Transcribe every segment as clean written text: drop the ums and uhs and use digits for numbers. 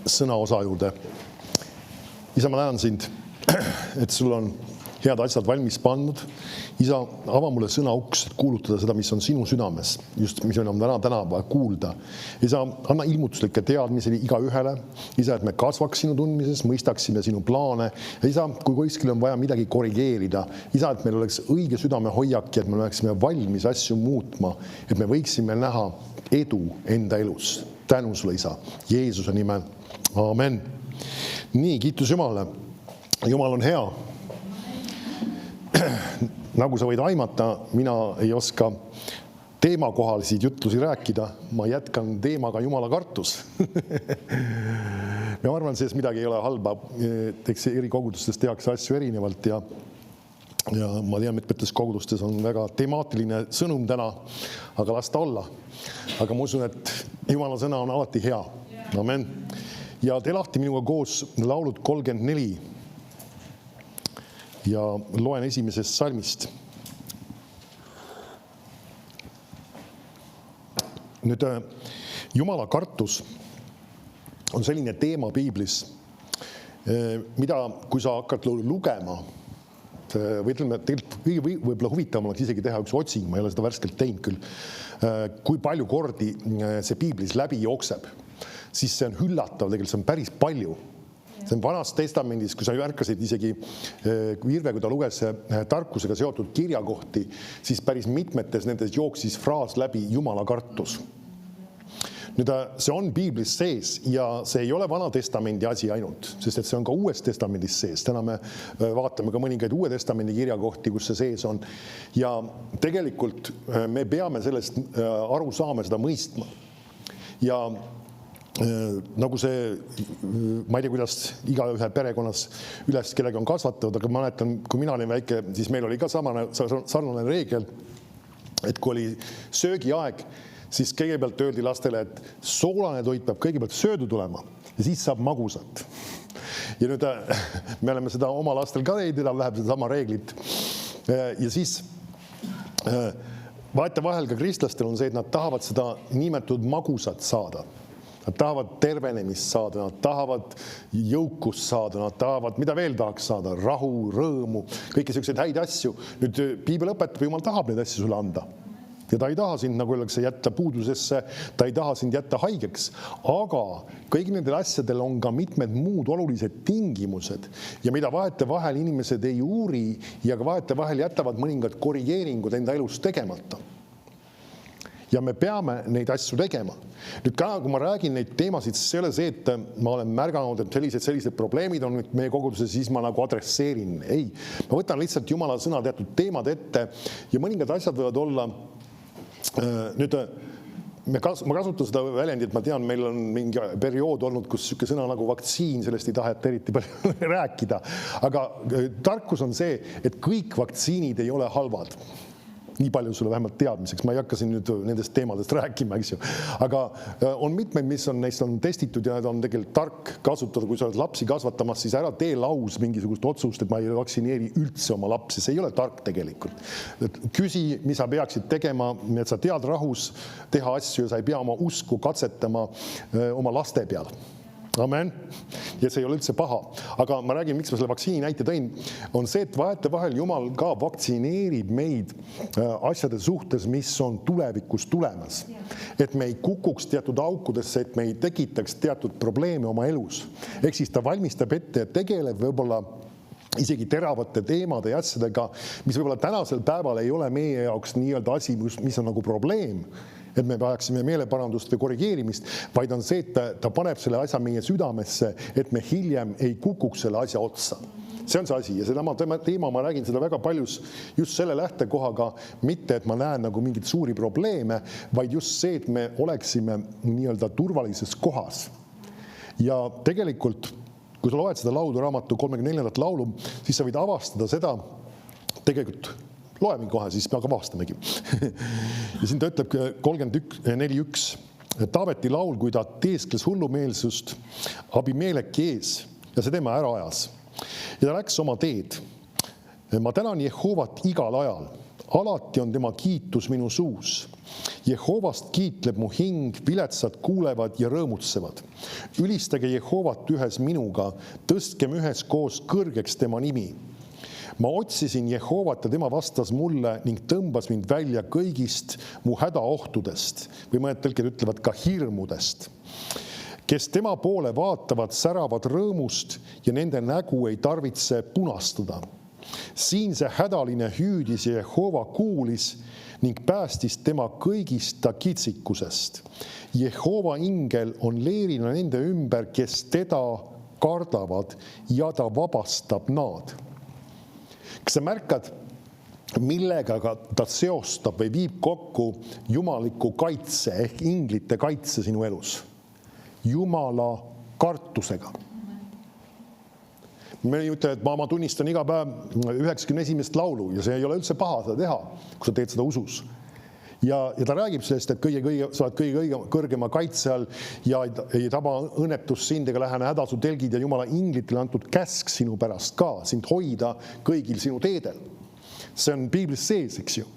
sõnaosa juurde. Isa, ma tänan sind, et sul on head asjad valmis pandud. Isa, ava mulle sõna uks, et kuulutada seda, mis on sinu südames, just mis on täna vaja kuulda. Isa, anna ilmutuslikke teadmisi iga ühele. Isa, et me kasvaks sinu tundmises, mõistaksime sinu plaane. Ja isa, kui kuskil on vaja midagi korrigeerida, isa, et meil oleks õige südame hoiak ja et me oleksime valmis asju muutma, et me võiksime näha edu enda elus. Tänu sulle, isa, Jeesuse nimel. Amen. Nii, kiitus Jumalale. Jumal on hea. Nagu sa võid aimata, mina ei oska teemakohalisi jutlusi rääkida. Ma jätkan teemaga Jumala kartus. Ma arvan, selles midagi ei ole halba. Eks eri kogudustes tehakse asju erinevalt ja ma tean, mitmetes kogudustes on väga temaatiline sõnum täna, aga las ta olla. Aga ma usun, et Jumala sõna on alati hea. Amen. Ja tee lahti minuga koos laulud 34. Ja loen esimesest salmist. Nüüd, Jumala kartus on selline teema piiblis, mida, kui sa hakkad lugema, või ütleme, võib-olla huvitavam oleks isegi teha üks otsing, ma ei ole seda värskelt teinud küll, kui palju kordi see piiblis läbi jookseb, siis see on üllatav, tegelikult see on päris palju. See on Vanas testamendis, kui sa märkasid isegi Virve, kui ta luges tarkusega seotud kirjakohti, siis päris mitmetes nendes jooksis fraas läbi Jumala kartus. Nüüd, see on piiblis sees ja see ei ole Vana testamendi asi ainult, sest et see on ka Uues testamendis sees. Täna me vaatame ka mõningaid Uue testamendi kirjakohti, kus see sees on. Ja tegelikult me peame sellest aru saama, seda mõistma. Ja nagu see, ma ei tea, kuidas iga ühe perekonnas üles kellega on kasvatatud, aga ma mäletan, kui mina olin väike, siis meil oli ka sarnane reegel, et kui oli söögiaeg, siis kõigepealt öeldi lastele, et soolane toit peab kõigepealt söödu tulema ja siis saab magusat. Ja nüüd me oleme seda oma lastel ka teinud, läheb seda sama reeglit. Ja siis vahetevahel ka kristlastel on see, et nad tahavad seda nimetatud magusat saada. Nad tahavad tervenemist saada, nad tahavad jõukust saada, nad tahavad, mida veel tahaks saada, rahu, rõõmu, kõiki selliseid häid asju. Nüüd piibel õpetab, Jumal tahab neid asju sulle anda. Ja ta ei taha sind, nagu öeldakse, jätta puudusesse, ta ei taha sind jätta haigeks, aga kõik nendel asjadel on ka mitmed muud olulised tingimused ja mida vahetevahel inimesed ei uuri ja ka vahetevahel jätavad mõningad korrigeeringud enda elus tegemata. Ja me peame neid asju tegema. Nüüd ka, kui ma räägin neid teemasid, siis see ei ole see, et ma olen märganud, et sellised probleemid on meie koguduses, siis ma nagu adresseerin. Ei, ma võtan lihtsalt Jumala sõna teatud teemad ette ja mõningad asjad võivad olla. Nüüd, ma kasutan seda väljendit, ma tean, meil on mingi periood olnud, kus selline sõna nagu vaktsiin, sellest ei taheta eriti palju rääkida. Aga tarkus on see, et kõik vaktsiinid ei ole halvad. Nii palju sulle vähemalt teadmiseks. Ma ei hakka siin nüüd nendest teemadest rääkima, eks ju. Aga on mitmeid, mis on neist on testitud ja need on tegelikult tark kasutada. Kui sa oled lapsi kasvatamas, siis ära tee laus mingisugust otsust, et ma ei vaktsineeri üldse oma lapsi. See ei ole tark tegelikult. Küsi, mis sa peaksid tegema, et sa tead rahus teha asju ja sa ei pea oma usku katsetama oma laste peal. Amen. Ja see ei ole üldse paha. Aga ma räägin, miks ma selle vaktsiini näite tõin, on see, et vahetevahel Jumal ka vaktsineerib meid asjade suhtes, mis on tulevikus tulemas. Et me ei kukuks teatud aukudesse, et me ei tekitaks teatud probleeme oma elus. Ehk siis ta valmistab ette ja tegeleb võib-olla isegi teravate teemade ja asjadega, mis võib-olla tänasel päeval ei ole meie jaoks nii-öelda asi, mis on nagu probleem, et me vajaksime meeleparandust või korrigeerimist, vaid on see, et ta paneb selle asja meie südamesse, et me hiljem ei kukuks selle asja otsa. See on see asi ja seda teema ma räägin seda väga paljus just selle lähtekohaga, mitte et ma näen nagu mingit suuri probleeme, vaid just see, et me oleksime nii-öelda turvalises kohas. Ja tegelikult, kui sa loed seda lauluraamatu 34. laulu, siis sa võid avastada seda, tegelikult loeme kohe, siis me aga avastamegi. Ja siin ta ütleb 34.1. Taaveti laul, kui ta teeskles hullumeelsust Abimeleki ees ja see tema ära ajas. Ja ta läks oma teed. Ma tänan Jehovat igal ajal. Alati on tema kiitus minu suus. Jehovast kiitleb mu hing, viletsad kuulevad ja rõõmutsevad. Ülistage Jehovat ühes minuga, tõstkem üheskoos kõrgeks tema nimi. Ma otsisin Jehovat ja tema vastas mulle ning tõmbas mind välja kõigist mu hädaohtudest või mõned tõlked ütlevad ka hirmudest. Kes tema poole vaatavad, säravad rõõmust ja nende nägu ei tarvitse punastada. Siin see hädaline hüüdis ja Jehova kuulis ning päästis tema kõigist ta kitsikusest. Jehova ingel on leerina nende ümber, kes teda kardavad ja ta vabastab nad. Kas sa märkad, millega ta seostab või viib kokku jumaliku kaitse ehk inglite kaitse sinu elus? Jumala kartusega. Me ütleme, et ma tunnistan iga päev 91. laulu ja see ei ole üldse paha seda teha, kui sa teed seda usus. Ja ta räägib sellest, et sa oled kõige kõrgema kaitse all ja ei taba õnnetus sind ega lähe häda su telgid ja Jumala inglitele antud käsk sinu pärast ka, sind hoida kõigil sinu teedel. See on piiblis sees, eks ju.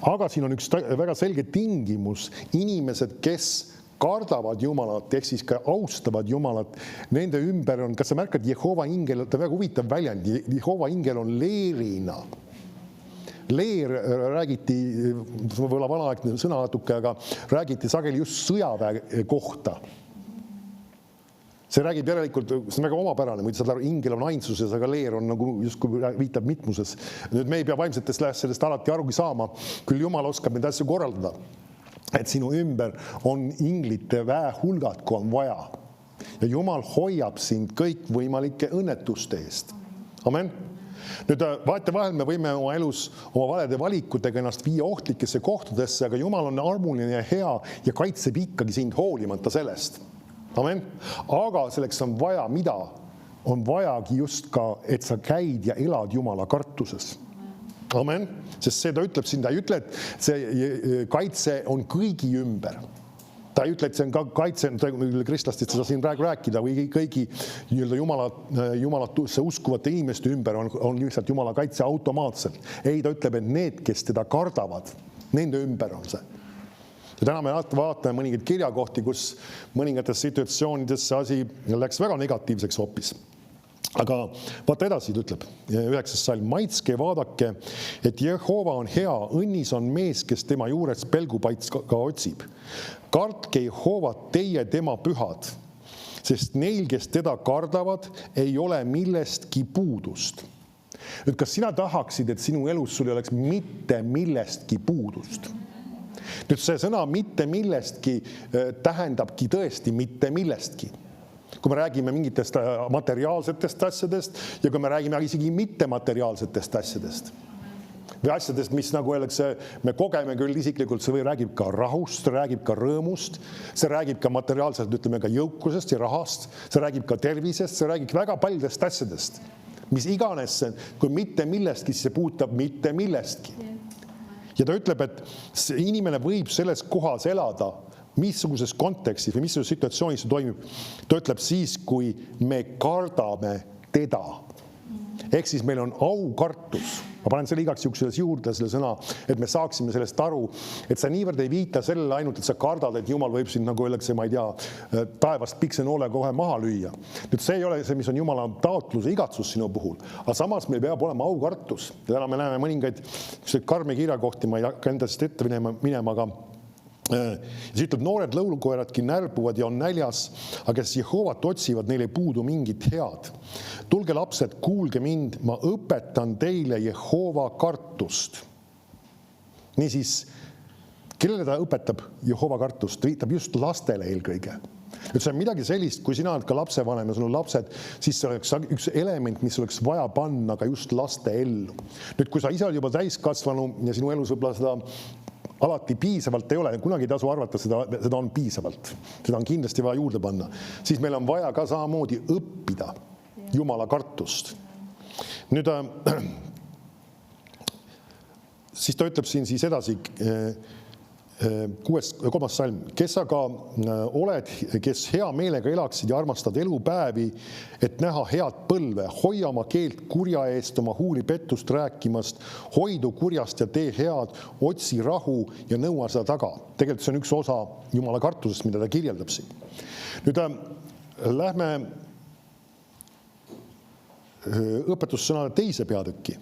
Aga siin on üks väga selge tingimus, inimesed, kes kardavad Jumalat, ehk siis ka austavad Jumalat, nende ümber on, kas sa märkad, Jehova ingel, ta väga huvitav väljend, Jehova ingel on leerina. Leer räägiti, võib-olla vanaaegne sõna natuke, aga räägiti sageli just sõjaväe kohta. See räägib järelikult, see on väga omapärane, muidu saad aru, ingel on ainsuses, aga leer on nagu justkui viitab mitmuses. Nüüd me ei pea vaimsetest sellest alati arugi saama, küll Jumal oskab neid asju korraldada. Et sinu ümber on inglite väehulgad, kui on vaja. Ja Jumal hoiab sind kõik võimalike õnnetuste eest. Amen. Nüüd vahetevahel me võime oma elus oma valede valikutega ennast viia ohtlikesse kohtadesse, aga Jumal on armuline ja hea ja kaitseb ikkagi sind hoolimata sellest. Amen. Aga selleks on vaja mida? On vajagi just ka, et sa käid ja elad Jumala kartuses. Amen. Sest see ta ütleb siin, ta ei ütle, et see kaitse on kõigi ümber. Ta ei ütle, et see on ka kaitse, kristlastest seda siin praegu rääkida, või kõigi Jumalatusse uskuvate inimeste ümber on lihtsalt Jumala kaitse automaatselt. Ei, ta ütleb, et need, kes teda kardavad, nende ümber on see. Ja täna me vaatame mõningaid kirjakohti, kus mõningates situatsioonides see asi läks väga negatiivseks hoopis. Aga vaata edasi, ta ütleb, 9. salm, maitske ja vaadake, et Jehova on hea, õnnis on mees, kes tema juures pelgupaits ka otsib. Kartke Jehovat teie tema pühad, sest neil, kes teda kardavad, ei ole millestki puudust. Nüüd, kas sina tahaksid, et sinu elus sul oleks mitte millestki puudust? Nüüd see sõna mitte millestki tähendabki tõesti mitte millestki. Kui me räägime mingitest materiaalsetest asjadest ja kui me räägime isegi mittemateriaalsetest asjadest. Või asjadest, mis nagu öeldakse, me kogeme küll isiklikult, see räägib ka rahust, see räägib ka rõõmust, see räägib ka materiaalselt, ütleme ka jõukusest ja rahast, see räägib ka tervisest, see räägib väga paljudest asjadest. Mis iganes see, kui mitte millestki, siis see puutab mitte millestki. Ja ta ütleb, et inimene võib selles kohas elada, missuguses kontekstis või missuguses situatsioonis see toimib. Ta ütleb siis, kui me kardame teda. Ehk siis meil on aukartus. Ma panen selle igaks juhuks juurde selle sõna, et me saaksime sellest aru, et sa niivõrd ei viita sellele ainult, et sa kardad, et Jumal võib sind, nagu öeldakse, ma ei tea, taevast piksenoolega kohe maha lüüa. Nüüd see ei ole see, mis on Jumala taotluse igatsus sinu puhul, aga samas meil peab olema aukartus. Ja täna me näeme mõningaid karme kirjakohti, ma ei hakka endast ette minema, aga siis ütleb, noored lõulukoeradki närbuvad ja on näljas, aga kes Jehovat otsivad, neile puudu mingit head. Tulge lapsed, kuulge mind, ma õpetan teile Jehova kartust. Niisiis, kellele ta õpetab Jehova kartust? Ta viitab just lastele eelkõige. Et see on midagi sellist, kui sina oled ka lapsevanem ja sul on lapsed, siis see oleks üks element, mis oleks vaja panna ka just laste ellu. Nüüd, kui sa ise oled juba täiskasvanu ja sinu elus võib-olla seda alati piisavalt ei ole, kunagi ei tasu arvata, seda on piisavalt. Seda on kindlasti vaja juurde panna. Siis meil on vaja ka samamoodi õppida Jumala kartust. Nüüd, siis ta ütleb siin siis edasi, 3. salm, kes aga oled, kes hea meelega elaksid ja armastad elupäevi, et näha head põlve, hoia oma keelt kurja eest, oma huuli pettust rääkimast, hoidu kurjast ja tee head, otsi rahu ja nõua seda taga. Tegelikult see on üks osa Jumala kartusest, mida ta kirjeldab siin. Nüüd lähme õpetussõnade teise peatükki.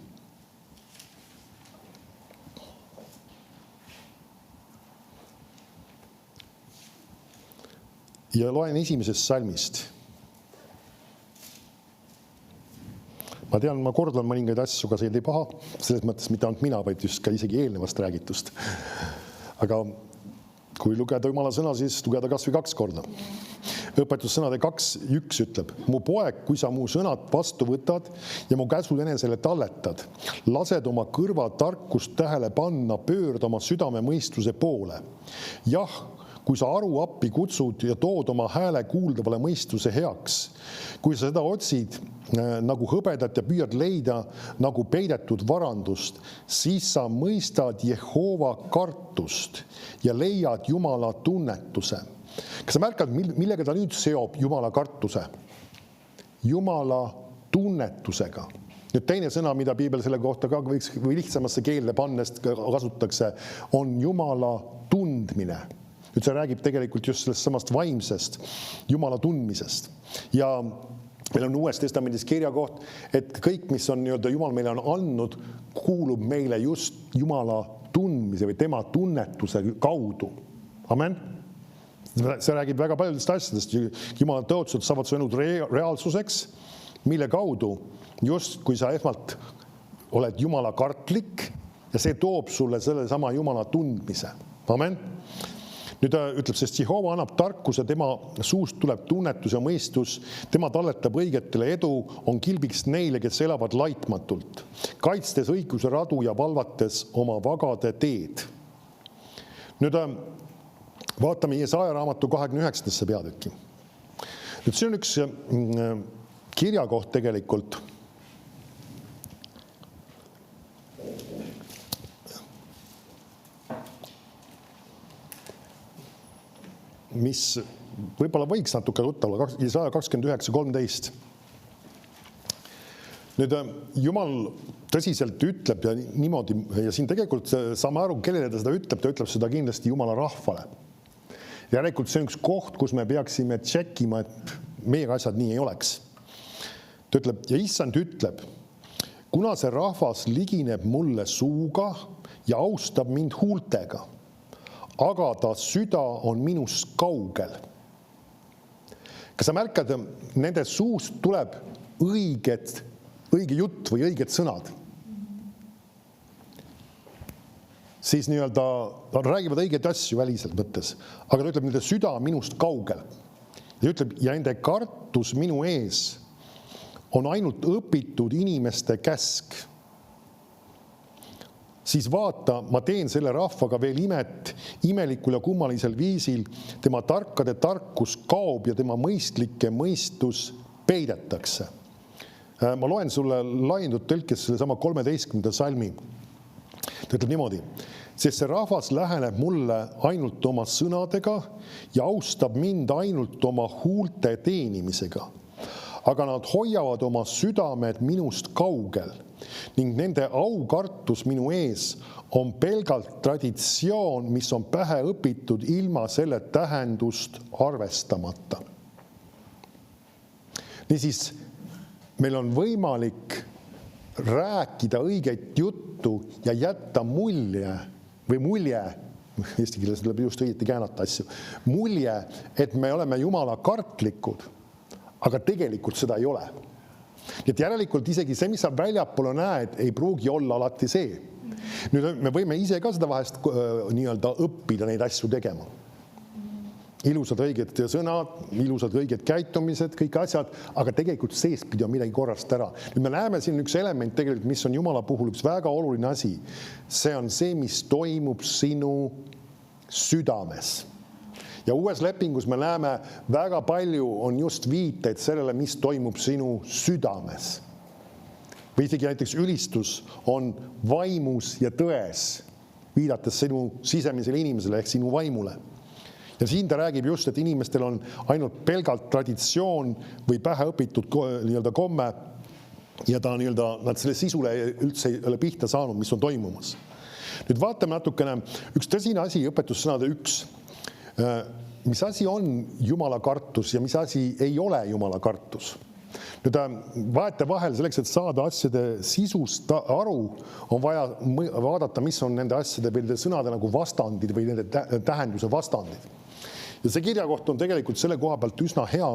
Ja loen 1. salmist. Ma tean, ma kordan mõningaid asju, aga see ei paha. Selles mõttes mitte ainult mina, vaid just ka isegi eelnevast räägitust. Aga kui lugeda Jumala sõna, siis lugeda kas või 2 korda. Õpetussõnade 2:1 ütleb, mu poeg, kui sa mu sõnad vastu võtad ja mu käsud enesele talletad, lased oma kõrva tarkust tähele panna, pöörda oma südame mõistuse poole. Jah, kui sa aru appi kutsud ja tood oma hääle kuuldavale mõistuse heaks, kui sa seda otsid nagu hõbedat ja püüad leida nagu peidetud varandust, siis sa mõistad Jehova kartust ja leiad Jumala tunnetuse. Kas sa märkad, millega ta nüüd seob Jumala kartuse? Jumala tunnetusega. Nüüd teine sõna, mida piibel selle kohta ka võiks või lihtsamasse keelde pannest kasutatakse, on Jumala tundmine. Nüüd see räägib tegelikult just sellest samast vaimsest Jumala tundmisest. Ja meil on Uues Testamendis kirja koht, et kõik, mis on Jumal meile on andnud, kuulub meile just Jumala tundmise või tema tunnetuse kaudu. Amen. See räägib väga paljudest asjadest. Jumala tõotused saavad su elu reaalsuseks, mille kaudu just kui sa esmalt oled Jumala kartlik ja see toob sulle selle sama Jumala tundmise. Amen. Nüüd ta ütleb, sest Jehova annab tarkuse, tema suust tuleb tunnetus ja mõistus, tema talletab õigetele edu, on kilbiks neile, kes elavad laitmatult, kaitstes õiguse radu ja valvates oma vagade teed. Nüüd vaatame Jesaja raamatu 29. peatükki. Nüüd see on üks kirjakoht tegelikult, mis võib-olla võiks natuke tuttava, Jesaja 29:13. Nüüd Jumal tõsiselt ütleb ja niimoodi, ja siin tegelikult saame aru, kellele ta seda ütleb, ta ütleb seda kindlasti Jumala rahvale. Järelikult see on üks koht, kus me peaksime tšekkima, et meiega asjad nii ei oleks. Ta ütleb, ja issand ütleb, kuna see rahvas ligineb mulle suuga ja austab mind huultega, aga ta süda on minust kaugel. Kas sa märkad, nende suust tuleb õige jutt või õiged sõnad? Siis ta räägivad õigeid asju väliselt mõttes, aga ta ütleb, nende süda on minust kaugel. Ja ütleb, ja nende kartus minu ees on ainult õpitud inimeste käsk. Siis vaata, ma teen selle rahvaga veel imet, imelikul ja kummalisel viisil, tema tarkade tarkus kaob ja tema mõistlike mõistus peidetakse. Ma loen sulle laiendatud tõlkes selle sama 13. salmi. Ta ütleb niimoodi, sest see rahvas läheneb mulle ainult oma sõnadega ja austab mind ainult oma huulte teenimisega. Aga nad hoiavad oma südamed minust kaugel ning nende aukartus minu ees on pelgalt traditsioon, mis on pähe õpitud ilma selle tähendust arvestamata. Niisiis, meil on võimalik rääkida õiget juttu ja jätta mulje, eesti keeles tuleb just õieti käänata asju, mulje, et me oleme Jumala kartlikud, aga tegelikult seda ei ole. Et järelikult isegi see, mis sa väljapoole näed, ei pruugi olla alati see. Nüüd me võime ise ka seda vahest õppida neid asju tegema. Ilusad õiged sõnad, ilusad õiged käitumised, kõik asjad, aga tegelikult seespidi on midagi korrast ära. Nüüd me näeme siin üks element tegelikult, mis on Jumala puhul üks väga oluline asi. See on see, mis toimub sinu südames. Ja uues lepingus me näeme väga palju on just viiteid sellele, mis toimub sinu südames. Või isegi näiteks ülistus on vaimus ja tões. viidates sinu sisemisele inimesele ehk sinu vaimule. Ja siin ta räägib just, et inimestel on ainult pelgalt traditsioon või pähe õpitud nii-öelda komme ja nad selle sisule üldse ei ole pihta saanud, mis on toimumas. Nüüd vaatame natukene, üks tõsine asi, õpetussõnade 1. Mis asi on Jumala kartus ja mis asi ei ole Jumala kartus? Nüüd vaete vahel selleks, et saada asjade sisust aru, on vaja vaadata, mis on nende asjade või nende sõnade nagu vastandid või nende tähenduse vastandid. Ja see kirjakoht on tegelikult selle koha pealt üsna hea,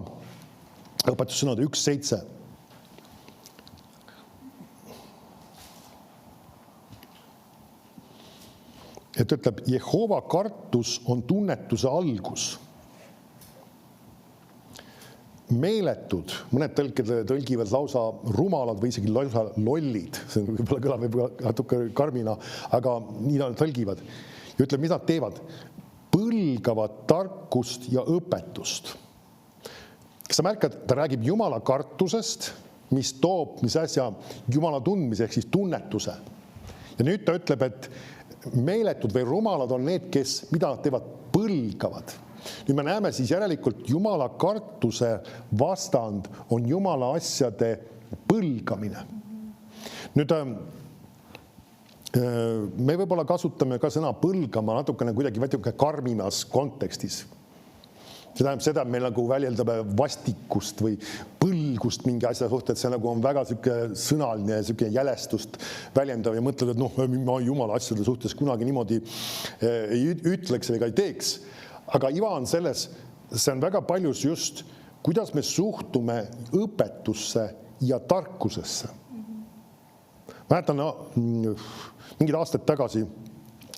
õpetussõnade 1.7. Et ütleb, Jehova kartus on tunnetuse algus. Meeletud, mõned tõlgivad lausa rumalad või isegi lausa lollid, see võib-olla kõlab natuke karmina, aga nii nad tõlgivad. Ja ütleb, mis nad teevad? Põlgavad tarkust ja õpetust. Kas sa märkad, ta räägib Jumala kartusest, mis toob, mis asja Jumala tundmise ehk siis tunnetuse. Ja nüüd ta ütleb, et meeletud või rumalad on need, kes, mida nad teevad, põlgavad. Nüüd me näeme siis järelikult Jumala kartuse vastand on Jumala asjade põlgamine. Nüüd me võib-olla kasutame ka sõna põlgama natukene kuidagi karmimas kontekstis. See tähendab seda, et meil nagu väljendab vastikust või põlgust mingi asja suhtes, see nagu on väga sõnaline ja jälestust väljendav ja mõtled, et ma Jumala asjade suhtes kunagi niimoodi ei ütleks ega ei teeks. Aga iva on selles, see on väga paljus just, kuidas me suhtume õpetusse ja tarkusesse. Mäletan, mingid aastad tagasi,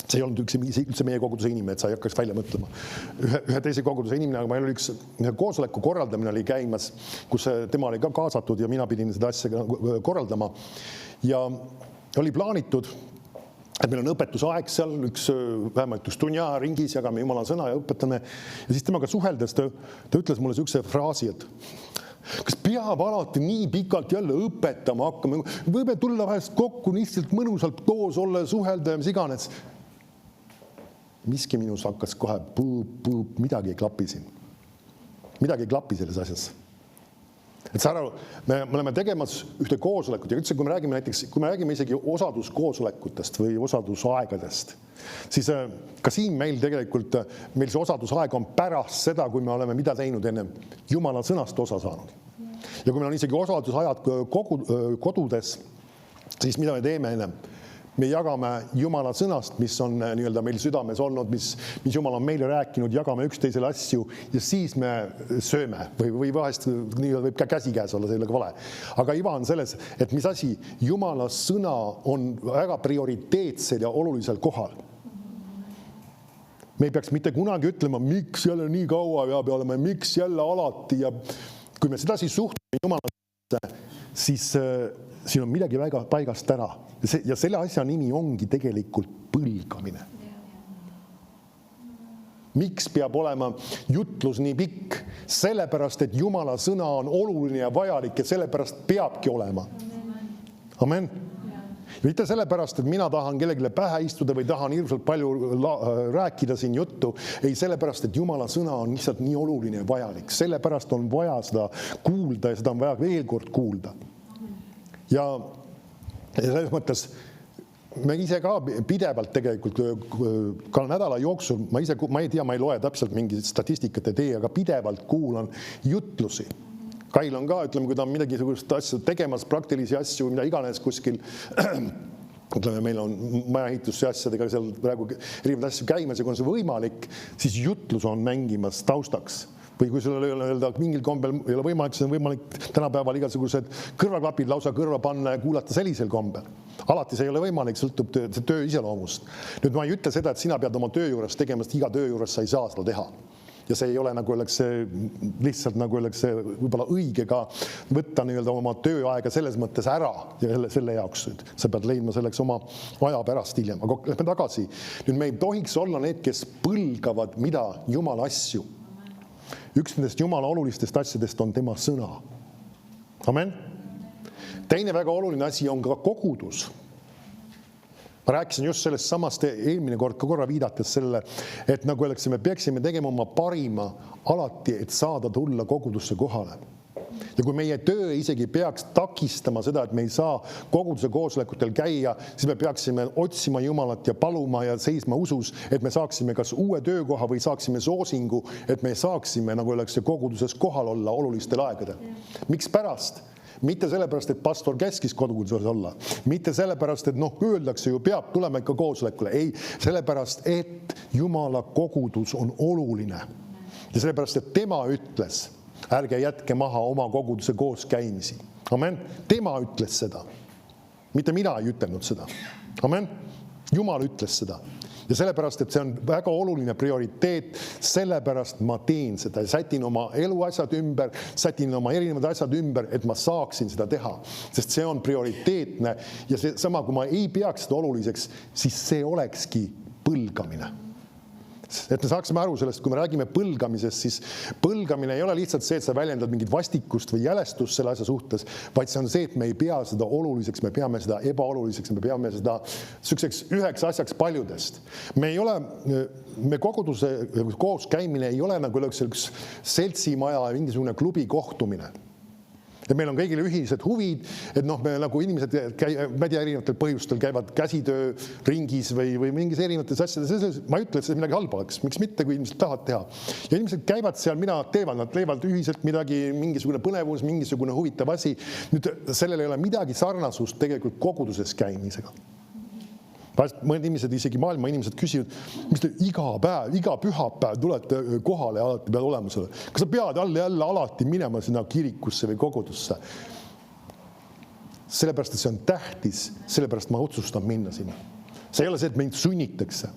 see ei olnud üldse meie koguduse inimene, et sa ei hakkaks välja mõtlema. Ühe teise koguduse inimene, aga meil oli üks koosoleku korraldamine oli käimas, kus tema oli ka kaasatud ja mina pidin seda asja korraldama. Ja oli plaanitud, et meil on õpetusaeg seal, vähemalt üks tunni aja ringis, jagame Jumala sõna ja õpetame. Ja siis temaga suheldes ta ütles mulle sihukese fraasi, et kas peab alati nii pikalt jälle õpetama hakkama? Võime tulla vahest kokku, lihtsalt mõnusalt koos olla ja suhelda ja mis iganes. Miski minus hakkas kohe midagi ei klapi siin. Midagi ei klapi selles asjas. Et sa aru, me oleme tegemas ühte koosolekut ja üldse, kui me räägime isegi osaduskoosolekutest või osadusaegadest, siis ka siin meil tegelikult, meil see osadusaeg on pärast seda, kui me oleme mida teinud enne Jumala sõnast osa saanud. Ja kui meil on isegi osadusajad kodudes, siis mida me teeme enne? Me jagame Jumala sõnast, mis on nii-öelda meil südames olnud, mis Jumal on meile rääkinud, jagame üksteisele asju ja siis me sööme või vahest nii-öelda võib ka käsikäes olla, see ei ole vale. Aga iva on selles, et mis asi, Jumala sõna on väga prioriteetsel ja olulisel kohal. Me ei peaks mitte kunagi ütlema, miks jälle nii kaua peab olema, miks jälle alati ja kui me sedasi suhtume Jumala, siis siin on midagi väga paigast ära. Ja selle asja nimi ongi tegelikult põlgamine. Miks peab olema jutlus nii pikk? Sellepärast, et Jumala sõna on oluline ja vajalik ja sellepärast peabki olema. Amen. Ja mitte sellepärast, et mina tahan kellelegi pähe istuda või tahan hirmsalt palju rääkida siin juttu. Ei sellepärast, et Jumala sõna on lihtsalt nii oluline ja vajalik. Sellepärast on vaja seda kuulda ja seda on vaja veel kord kuulda. Ja selles mõttes me ise ka pidevalt tegelikult ka nädala jooksul, ma ei tea, ma ei loe täpselt mingi statistikat ei tee, aga pidevalt kuulan jutlusi. Kail on ka, ütleme, kui ta on midagi asju tegemas, praktilisi asju, mida iganes kuskil, ütleme, meil on majaehitusse asjadega seal praegu erinevaid asju käimas ja kui on see võimalik, siis jutlus on mängimas taustaks. Või kui sul mingil kombel ei ole võimalik, siis on võimalik tänapäeval igasugused kõrvaklapid lausa kõrva panna ja kuulata sellisel kombel. Alati see ei ole võimalik, sõltub töö iseloomust. Nüüd ma ei ütle seda, et sina pead oma töö juures tegema, sest iga töö juures sa ei saa seda teha. Ja see ei ole nagu lihtsalt nagu võib-olla õige ka võtta nii-öelda oma tööaega selles mõttes ära ja selle jaoks. Sa pead leidma selleks oma aja pärast hiljem. Aga lähme tagasi. Nüüd me ei tohiks olla need, kes põlgavad mida Jumala asju. Üks nendest Jumala olulistest asjadest on tema sõna. Amen. Teine väga oluline asi on ka kogudus. Ma rääkisin just sellest samast eelmine kord ka korra viidates sellele, et nagu öeldakse, me peaksime tegema oma parima alati, et saada tulla kogudusse kohale. Ja kui meie töö isegi peaks takistama seda, et me ei saa koguduse koosolekutel käia, siis me peaksime otsima Jumalat ja paluma ja seisma usus, et me saaksime kas uue töökoha või saaksime soosingu, et me saaksime, nagu öeldakse, koguduses kohal olla olulistel aegadel. Miks pärast? Mitte sellepärast, et pastor käskis koguduses olla. Mitte sellepärast, et öeldakse ju peab tulema ikka koosolekule. Ei, sellepärast, et Jumala kogudus on oluline. Ja sellepärast, et tema ütles, ärge jätke maha oma koguduse koos käimisi. Amen. Tema ütles seda. Mitte mina ei ütelnud seda. Amen. Jumal ütles seda. Ja sellepärast, et see on väga oluline prioriteet, sellepärast ma teen seda. Sätin oma eluasjad ümber, sätin oma erinevad asjad ümber, et ma saaksin seda teha. Sest see on prioriteetne ja see sama, kui ma ei peaks seda oluliseks, siis see olekski põlgamine. Et me saaksime aru sellest, kui me räägime põlgamisest, siis põlgamine ei ole lihtsalt see, et sa väljendad mingit vastikust või jälestust selle asja suhtes, vaid see on see, et me ei pea seda oluliseks, me peame seda ebaoluliseks, me peame seda sükseks üheks asjaks paljudest. Me koguduse koos käimine ei ole nagu üks seltsimaja, mingisugune klubi kohtumine. Ja meil on kõigil ühised huvid, et me nagu inimesed ma ei tea, erinevatel põhjustel käivad käsitöö ringis või mingis erinevates asjades. Ma ei ütle, et see midagi halba oleks. Miks mitte, kui inimesed tahavad teha. Ja inimesed käivad seal, mida nad teevad. Nad teevad ühiselt midagi, mingisugune põnevus, mingisugune huvitav asi. Nüüd sellel ei ole midagi sarnasust tegelikult koguduses käimisega. Mõned inimesed, isegi maailma inimesed küsivad, mis te iga pühapäev tulete kohale ja alati pead olema selle. Kas sa pead jälle alati minema sinna kirikusse või kogudusse? Sellepärast, et see on tähtis, sellepärast ma otsustan minna sinna. See ei ole see, et mind sunnitakse.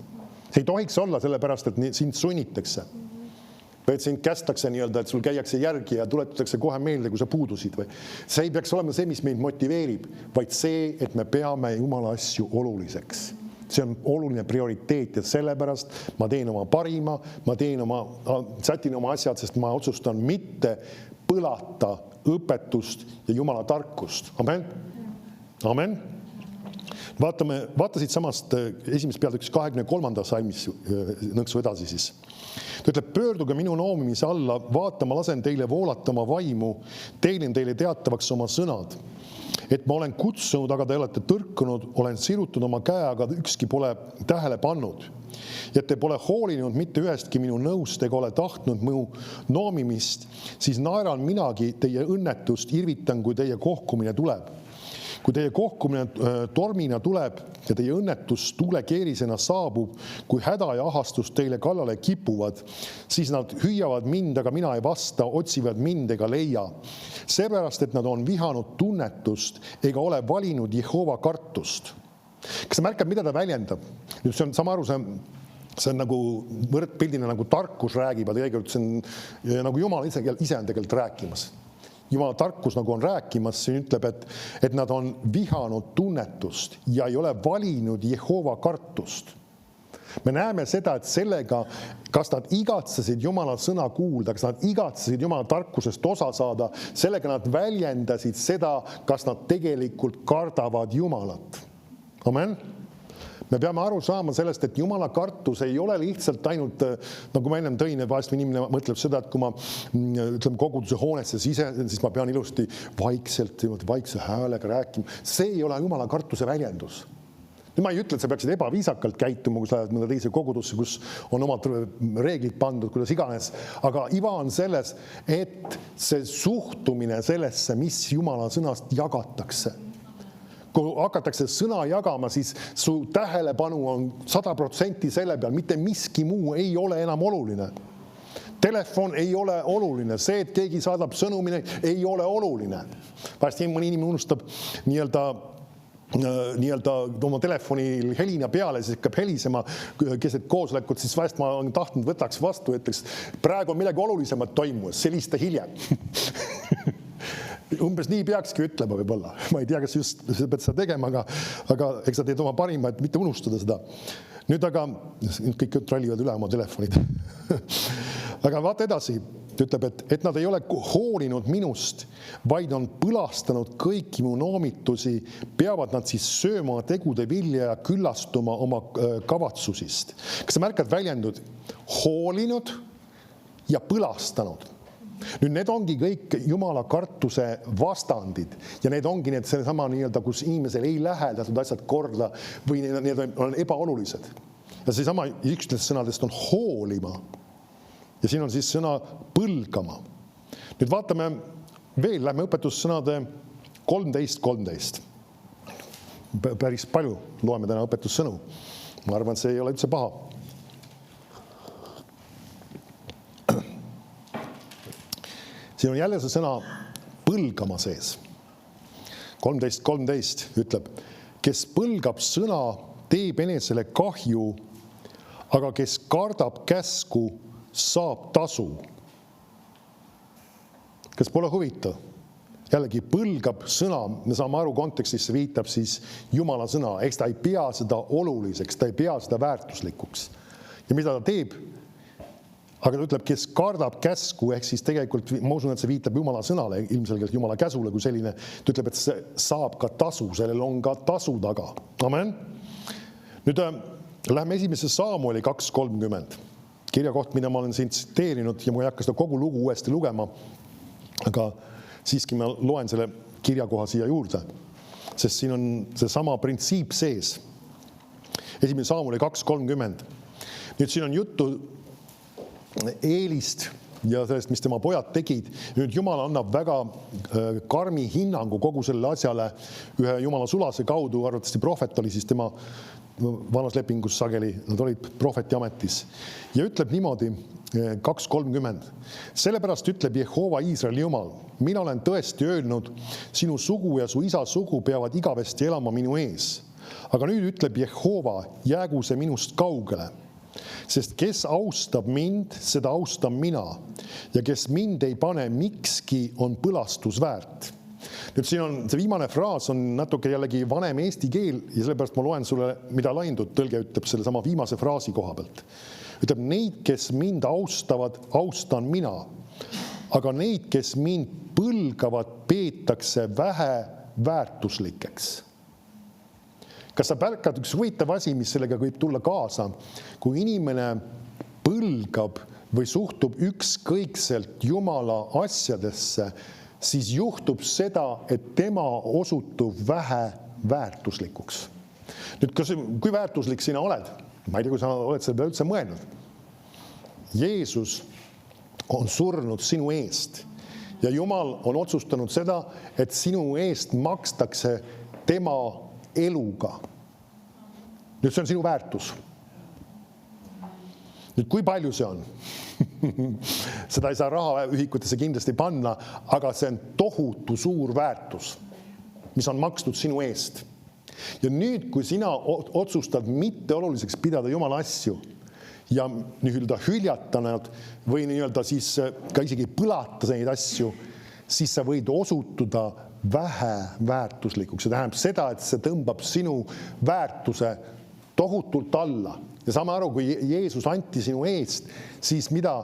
See ei tohiks olla sellepärast, et sind sunnitakse. Või et sind kästakse nii-öelda, et sul käiakse järgi ja tuletatakse kohe meelde, kui sa puudusid. See ei peaks olema see, mis meid motiveerib, vaid see, et me peame Jumala asju oluliseks. See on oluline prioriteet ja sellepärast ma teen oma parima, sätin oma asjad, sest ma otsustan mitte põlata õpetust ja Jumala tarkust. Amen? Amen? Vaatasid samast esimest peatükis 23. salmis nõksu edasi siis. Ta ütleb, pöörduge minu noomimise alla, vaata, ma lasen teile voolatama vaimu, teilin teile teatavaks oma sõnad. Et ma olen kutsunud, aga te olete tõrkunud, olen sirutud oma käe, aga ükski pole tähele pannud. Ja te pole hoolinud mitte ühestki minu nõust ega ole tahtnud mu noomimist, siis naeran minagi teie õnnetust, irvitan, kui teie kohkumine tuleb. Kui teie kohkumine tormina tuleb ja teie õnnetus tuulekeerisena saabub, kui häda ja ahastus teile kallale kipuvad, siis nad hüüavad mind, aga mina ei vasta, otsivad mind ega leia. Seepärast, et nad on vihanud tunnetust ega ole valinud Jehova kartust. Kas sa märkad, mida ta väljendab? See on sama aru, see on nagu võrdpildina nagu tarkus räägib, aga tegelikult see on nagu Jumal ise on tegelikult rääkimas. Jumala tarkus nagu on rääkimas, see ütleb, et nad on vihanud tunnetust ja ei ole valinud Jehova kartust. Me näeme seda, et sellega, kas nad igatsesid Jumala sõna kuulda, kas nad igatsesid Jumala tarkusest osa saada, sellega nad väljendasid seda, kas nad tegelikult kardavad Jumalat. Amen? Me peame aru saama sellest, et Jumala kartus ei ole lihtsalt ainult, nagu ma ennem tõin, et vahest inimene mõtleb seda, et kui ma koguduse hoonesse sisen, siis ma pean ilusti vaikse häälega rääkima. See ei ole Jumala kartuse väljendus. Ma ei ütle, et sa peaksid ebaviisakalt käituma, kui sa lähed mõnda teise kogudusse, kus on omad reeglid pandud, kuidas iganes. Aga iva on selles, et see suhtumine sellesse, mis Jumala sõnast jagatakse. Kui hakatakse sõna jagama, siis su tähelepanu on 100% selle peal, mitte miski muu ei ole enam oluline. Telefon ei ole oluline, see, et keegi saadab sõnumine, ei ole oluline. Vahest mõni inimene unustab nii-öelda oma telefonil helina peale, siis hakkab helisema keset koosolekut, siis vahest ma olen tahtnud võtaks vastu, ütleks, praegu on midagi olulisemat toimumas, helista hiljem. Umbes nii peakski ütlema võib-olla. Ma ei tea, kas just sa pead seda tegema, aga eks sa teed oma parima, et mitte unustada seda. Nüüd aga kõik trallivad üle oma telefonid. Aga vaata edasi. ta ütleb, et nad ei ole hoolinud minust, vaid on põlastanud kõiki mu noomitusi, peavad nad siis sööma tegude vilja ja küllastuma oma kavatsusist. Kas sa märkad väljendud hoolinud ja põlastanud? Nüüd need ongi kõik Jumala kartuse vastandid ja need ongi need sellesama nii-öelda, kus inimesel ei lähe teatud asjad korda või need on ebaolulised. Ja seesama üks sõnadest on hoolima. Ja siin on siis sõna põlgama. Nüüd vaatame veel, lähme õpetussõnade 13. Päris palju loeme täna õpetussõnu. Ma arvan, see ei ole üldse paha. Siin on jälle see sõna põlgama sees. 13 ütleb, kes põlgab sõna, teeb enesele kahju, aga kes kardab käsku, saab tasu. Kas pole huvitav? Jällegi põlgab sõna, me saame aru kontekstis, see viitab siis Jumala sõna, eks ta ei pea seda oluliseks, ta ei pea seda väärtuslikuks. Ja mida ta teeb? Aga ta ütleb, kes kardab käsku, ehk siis tegelikult, ma usun, et see viitab Jumala sõnale, ilmselgelt Jumala käsule kui selline, ta ütleb, et see saab ka tasu, sellel on ka tasu taga. Amen. Nüüd lähme 1. Saamueli 2:30. Kirjakoht, mida ma olen siin tsiteerinud ja ma ei hakka seda kogu lugu uuesti lugema, aga siiski ma loen selle kirjakoha siia juurde, sest siin on see sama printsiip sees. 1. Saamueli 2:30. Nüüd siin on juttu Eelist ja sellest, mis tema pojad tegid. Nüüd Jumal annab väga karmi hinnangu kogu selle asjale ühe Jumala sulase kaudu, arvatavasti prohvet oli siis tema vanas lepingus sageli, nad olid prohveti ametis. Ja ütleb niimoodi 2:30. Sellepärast ütleb Jehova Iisraeli Jumal, mina olen tõesti öelnud, sinu sugu ja su isa sugu peavad igavesti elama minu ees. Aga nüüd ütleb Jehova, jäägu see minust kaugele. Sest kes austab mind, seda austan mina. Ja kes mind ei pane mikski, on põlastusväärt. Nüüd siin on, see viimane fraas on natuke jällegi vanem eesti keel ja sellepärast ma loen sulle, mida laindud tõlge ütleb selle sama viimase fraasi koha pealt. Ütleb, neid, kes mind austavad, austan mina. Aga neid, kes mind põlgavad, peetakse vähe väärtuslikeks. Kas sa pärkad üks huvitav asi, mis sellega võib tulla kaasa, kui inimene põlgab või suhtub ükskõikselt Jumala asjadesse, siis juhtub seda, et tema osutub vähe väärtuslikuks. Nüüd, kui väärtuslik sina oled? Ma ei tea, kui sa oled selle peale üldse mõelnud. Jeesus on surnud sinu eest ja Jumal on otsustanud seda, et sinu eest makstakse tema eluga. Nüüd see on sinu väärtus. Nüüd kui palju see on? Seda ei saa rahaühikutesse kindlasti panna, aga see on tohutu suur väärtus, mis on makstud sinu eest. Ja nüüd, kui sina otsustad mitte oluliseks pidada Jumala asju ja nii-öelda hüljata nad või nii-öelda siis ka isegi põlata neid asju, siis sa võid osutuda vähe väärtuslikuks. See tähendab seda, et see tõmbab sinu väärtuse tohutult alla. Ja saame aru, kui Jeesus anti sinu eest, siis mida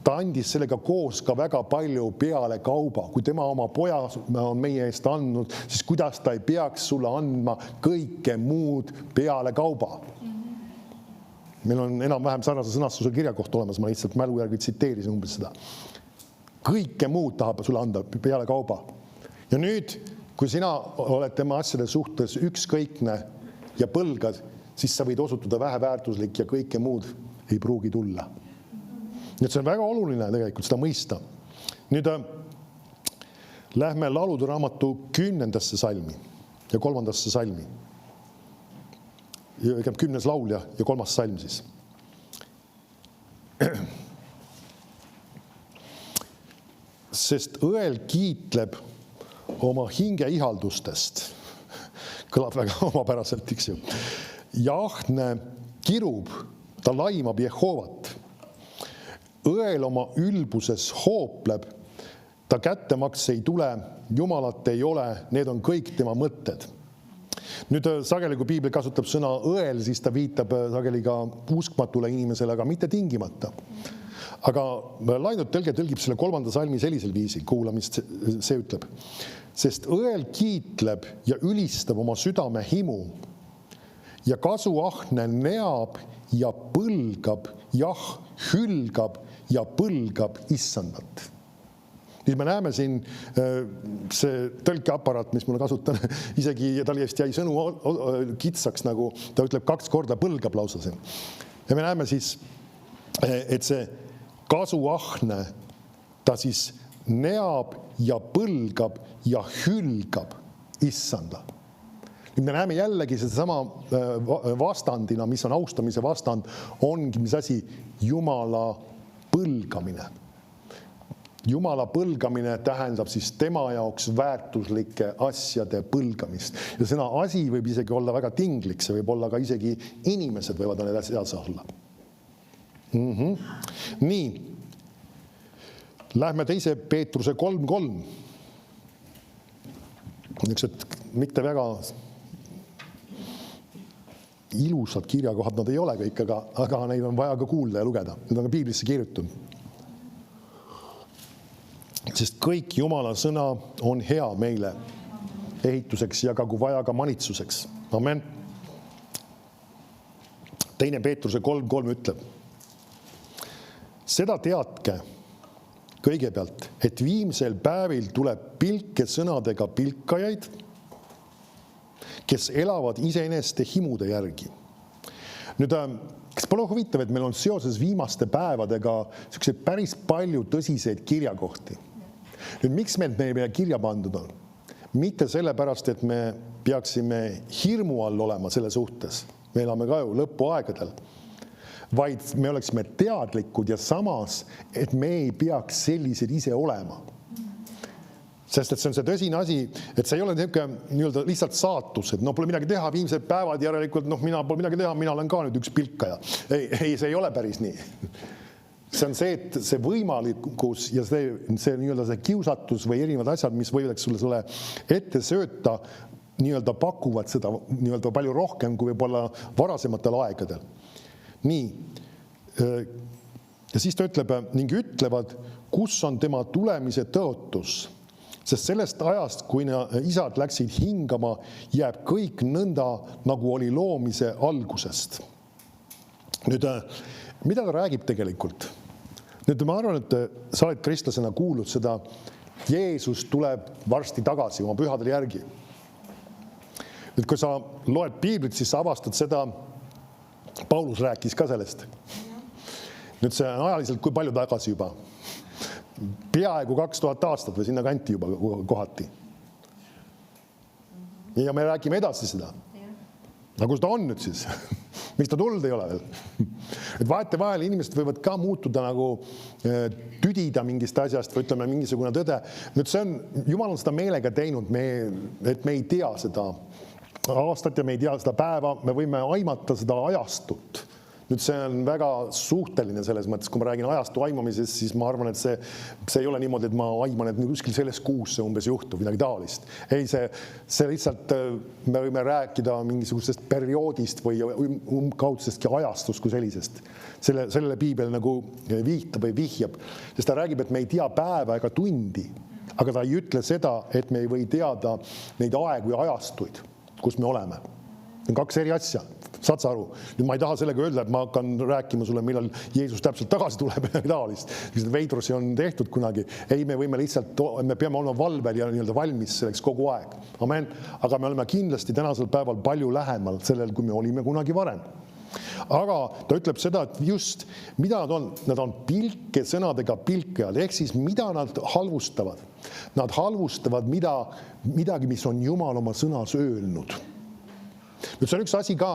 ta andis sellega koos ka väga palju peale kauba. Kui tema oma poja on meie eest andnud, siis kuidas ta ei peaks sulle andma kõike muud peale kauba? Meil on enam-vähem sarnase sõnastuse kirjakoht olemas, ma lihtsalt mälu järgi tsiteerisin umbes seda. Kõike muud tahab sulle anda peale kauba. Ja nüüd, kui sina oled tema asjade suhtes ükskõikne ja põlgad, siis sa võid osutuda vähe väärtuslik ja kõike muud ei pruugi tulla. Nüüd see on väga oluline tegelikult seda mõista. Nüüd lähme laulude raamatu 10. salmi ja 3. salmi. 10. laul ja 3. salm siis. Sest õel kiitleb oma hinge ihaldustest. Kõlab väga omapäraselt, eks ju. Ja ahne kirub, ta laimab Jehovat. Õel oma ülbuses hoopleb, ta kättemaks ei tule, Jumalat ei ole, need on kõik tema mõtted. Nüüd sageli, kui piibel kasutab sõna õel, siis ta viitab sageli ka uskmatule inimesele, aga mitte tingimata. aga Lainut Telge tõlgib selle 3. salmi sellisel viisil, kuulamist see ütleb. Sest õel kiitleb ja ülistab oma südame himu ja kasuahne neab ja põlgab, jah, hülgab ja põlgab issandat. Nüüd me näeme siin see tõlkeaparaat, mis mulle kasutan, isegi tal jäi sõnu kitsaks, nagu ta ütleb 2 korda põlgab lausa siin. Ja me näeme siis, et see kasuahne, ta siis neab ja põlgab ja hülgab issanda. Nüüd me näeme jällegi sedasama vastandina, mis on austamise vastand, ongi mis asi, Jumala põlgamine. Jumala põlgamine tähendab siis tema jaoks väärtuslike asjade põlgamist. Ja sõna asi võib isegi olla väga tinglik, see võib olla ka isegi inimesed võivad need asjad olla. Nii, lähme 2. Peetruse 3.3. Niisugused mitte väga ilusad kirjakohad nad ei ole kõik, aga neid on vaja ka kuulda ja lugeda. Need on ka piiblisse kirjutatud. Sest kõik Jumala sõna on hea meile ehituseks ja ka kui vaja ka manitsuseks. Amen. 2. Peetruse 3.3 ütleb. Seda teadke kõigepealt, et viimsel päevil tuleb pilke sõnadega pilkajaid, kes elavad iseeneste himude järgi. Nüüd, kas pole huvitav, et meil on seoses viimaste päevadega selliseid päris palju tõsiseid kirjakohti? Nüüd, miks meil kirja pandud on? Mitte sellepärast, et me peaksime hirmu all olema selle suhtes. Me elame ka ju lõpuaegadel. Vaid me oleksime teadlikud ja samas, et me ei peaks sellised ise olema. Sest et see on see tõsine asi, et see ei ole nii-öelda lihtsalt saatus, et pole midagi teha, viimsed päevad järelikult, mina pole midagi teha, mina olen ka nüüd üks pilkaja. Ei, see ei ole päris nii. See on see, et see võimalikkus ja see nii-öelda see kiusatus või erinevad asjad, mis võivad sulle ette sööta, nii-öelda pakuvad seda nii-öelda palju rohkem kui võib-olla varasematel aegadel. Nii, ja siis ta ütleb, ning ütlevad, kus on tema tulemise tõotus, sest sellest ajast, kui isad läksid hingama, jääb kõik nõnda, nagu oli loomise algusest. Nüüd, mida ta räägib tegelikult? Nüüd ma arvan, et sa oled kristlasena kuulnud seda, Jeesus tuleb varsti tagasi oma pühadel järgi. Nüüd, kui sa loed piiblit, siis sa avastad seda, Paulus rääkis ka sellest. Nüüd see on ajaliselt kui palju tagasi juba? Peaaegu 2000 aastat või sinna kanti juba kohati. Ja me räägime edasi seda. Aga kus ta on nüüd siis? Miks ta tulnud ei ole veel? Et vahetevahel inimesed võivad ka muutuda nagu tüdida mingist asjast või ütleme mingisugune tõde. Nüüd see on, Jumal on seda meelega teinud, et me ei tea seda aastat ja me ei tea seda päeva, me võime aimata seda ajastut. Nüüd see on väga suhteline selles mõttes, kui ma räägin ajastu aimamisest, siis ma arvan, et see ei ole niimoodi, et ma aiman, et kuskil selles kuus see umbes juhtub, midagi taolist. Ei, see lihtsalt, me võime rääkida mingisugusest perioodist või kaudsestki ajastust kui sellisest. Sellele piibel nagu viitab või vihjab, sest ta räägib, et me ei tea päeva ega tundi, aga ta ei ütle seda, et me ei või teada neid aegu ja ajastuid, kus me oleme. On 2 eri asja. Saad sa aru? Nüüd ma ei taha sellega öelda, et ma hakkan rääkima sulle, millal Jeesus täpselt tagasi tuleb ja taolist. Mis veidrusi on tehtud kunagi. Ei, me võime lihtsalt, me peame olema valvel ja nii-öelda valmis selleks kogu aeg. Amen. Aga me oleme kindlasti tänasel päeval palju lähemal sellel, kui me olime kunagi varem. Aga ta ütleb seda, et just, mida nad on? Nad on pilke sõnadega pilkajad, ehk siis mida nad halvustavad? Nad halvustavad midagi, mis on Jumal oma sõnas öelnud. Nüüd see on üks asi ka,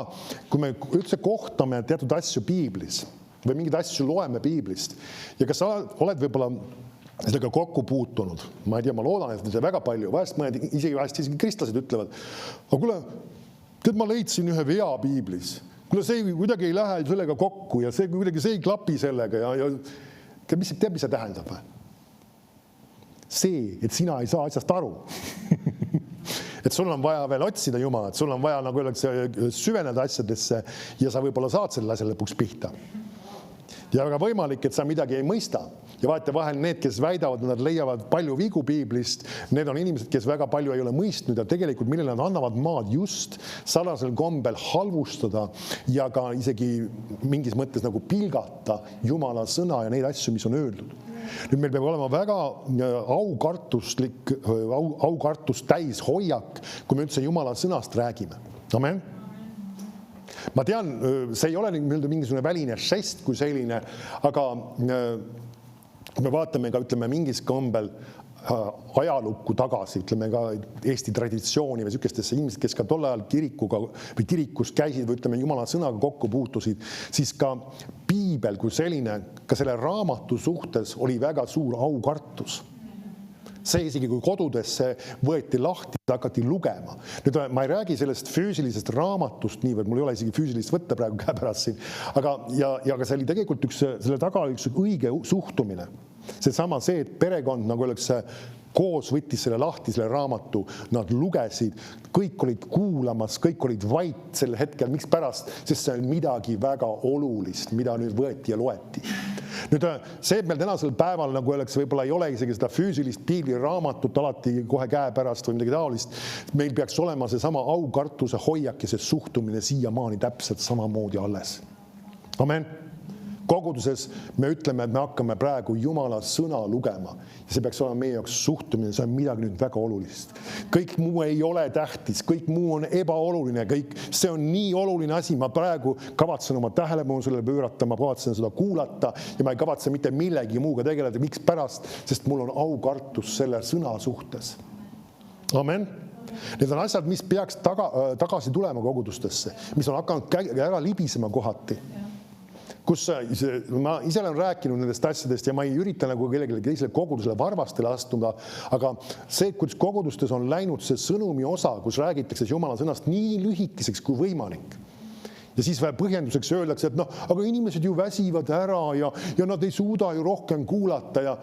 kui me üldse kohtame teatud asju piiblis või mingeid asju loeme piiblist ja kas sa oled võib-olla sellega kokku puutunud, ma ei tea, ma loodan, et see väga palju, isegi kristlased ütlevad, aga kuule, tead, ma leidsin ühe vea piiblis, kuule, see kuidagi ei lähe sellega kokku ja see ei klapi sellega ja tead, mis see tähendab? See, et sina ei saa asjast aru. Et sul on vaja veel otsida Jumalat, sul on vaja nagu öeldakse süveneda asjadesse ja sa võib-olla saad selle asja lõpuks pihta. Ja väga võimalik, et sa midagi ei mõista. Ja vahetevahel need, kes väidavad, nad leiavad palju vigu piiblist, need on inimesed, kes väga palju ei ole mõistnud ja tegelikult millele nad annavad maad just sarnasel kombel halvustada ja ka isegi mingis mõttes nagu pilgata Jumala sõna ja neid asju, mis on öeldud. Nüüd meil peab olema väga aukartust täis hoiak, kui me üldse Jumala sõnast räägime. Amen. Ma tean, see ei ole mingisugune väline žest kui selline, aga kui me vaatame ka, ütleme, mingis kombel ajalukku tagasi, ütleme ka Eesti traditsiooni või sükestesse inimesed, kes ka tol ajal kirikus käisid või ütleme Jumala sõnaga kokku puutusid, siis ka piibel kui selline, ka selle raamatu suhtes oli väga suur aukartus. See isegi kui kodudesse võeti lahti, hakati lugema. Nüüd ma ei räägi sellest füüsilisest raamatust niivõrd, mul ei ole isegi füüsilist võtta praegu käepärast siin, aga see oli tegelikult selle taga üks õige suhtumine. Seesama see, et perekond, nagu öeldakse, koos võttis selle lahti, selle raamatu, nad lugesid, kõik olid kuulamas, kõik olid vait sel hetkel, miks pärast, sest see on midagi väga olulist, mida nüüd võeti ja loeti. Nüüd see, et meil tänasel päeval, nagu öeldakse, võib-olla ei ole isegi seda füüsilist piibliraamatut alati kohe käe pärast või midagi taolist, meil peaks olema see sama aukartuse hoiak ja see suhtumine siiamaani täpselt samamoodi alles. Amen. Koguduses me ütleme, et me hakkame praegu Jumala sõna lugema ja see peaks olema meie jaoks suhtumine, see on midagi nüüd väga olulist. Kõik muu ei ole tähtis, kõik muu on ebaoluline, see on nii oluline asi, ma praegu kavatsen oma tähelepanu sellele pöörata, ma kavatsen seda kuulata ja ma ei kavatse mitte millegi muuga tegeleda, miks pärast, sest mul on aukartus selle sõna suhtes. Amen. Need on asjad, mis peaks tagasi tulema kogudustesse, mis on hakanud ära libisema kohati. Kus ma ise olen rääkinud nendest asjadest ja ma ei ürita nagu kellelegi teisele kogudusele varvastele astuda, aga see, kuidas kogudustes on läinud see sõnumi osa, kus räägitakse Jumala sõnast nii lühikeseks kui võimalik. Ja siis põhjenduseks öeldakse, et aga inimesed ju väsivad ära ja nad ei suuda ju rohkem kuulata ja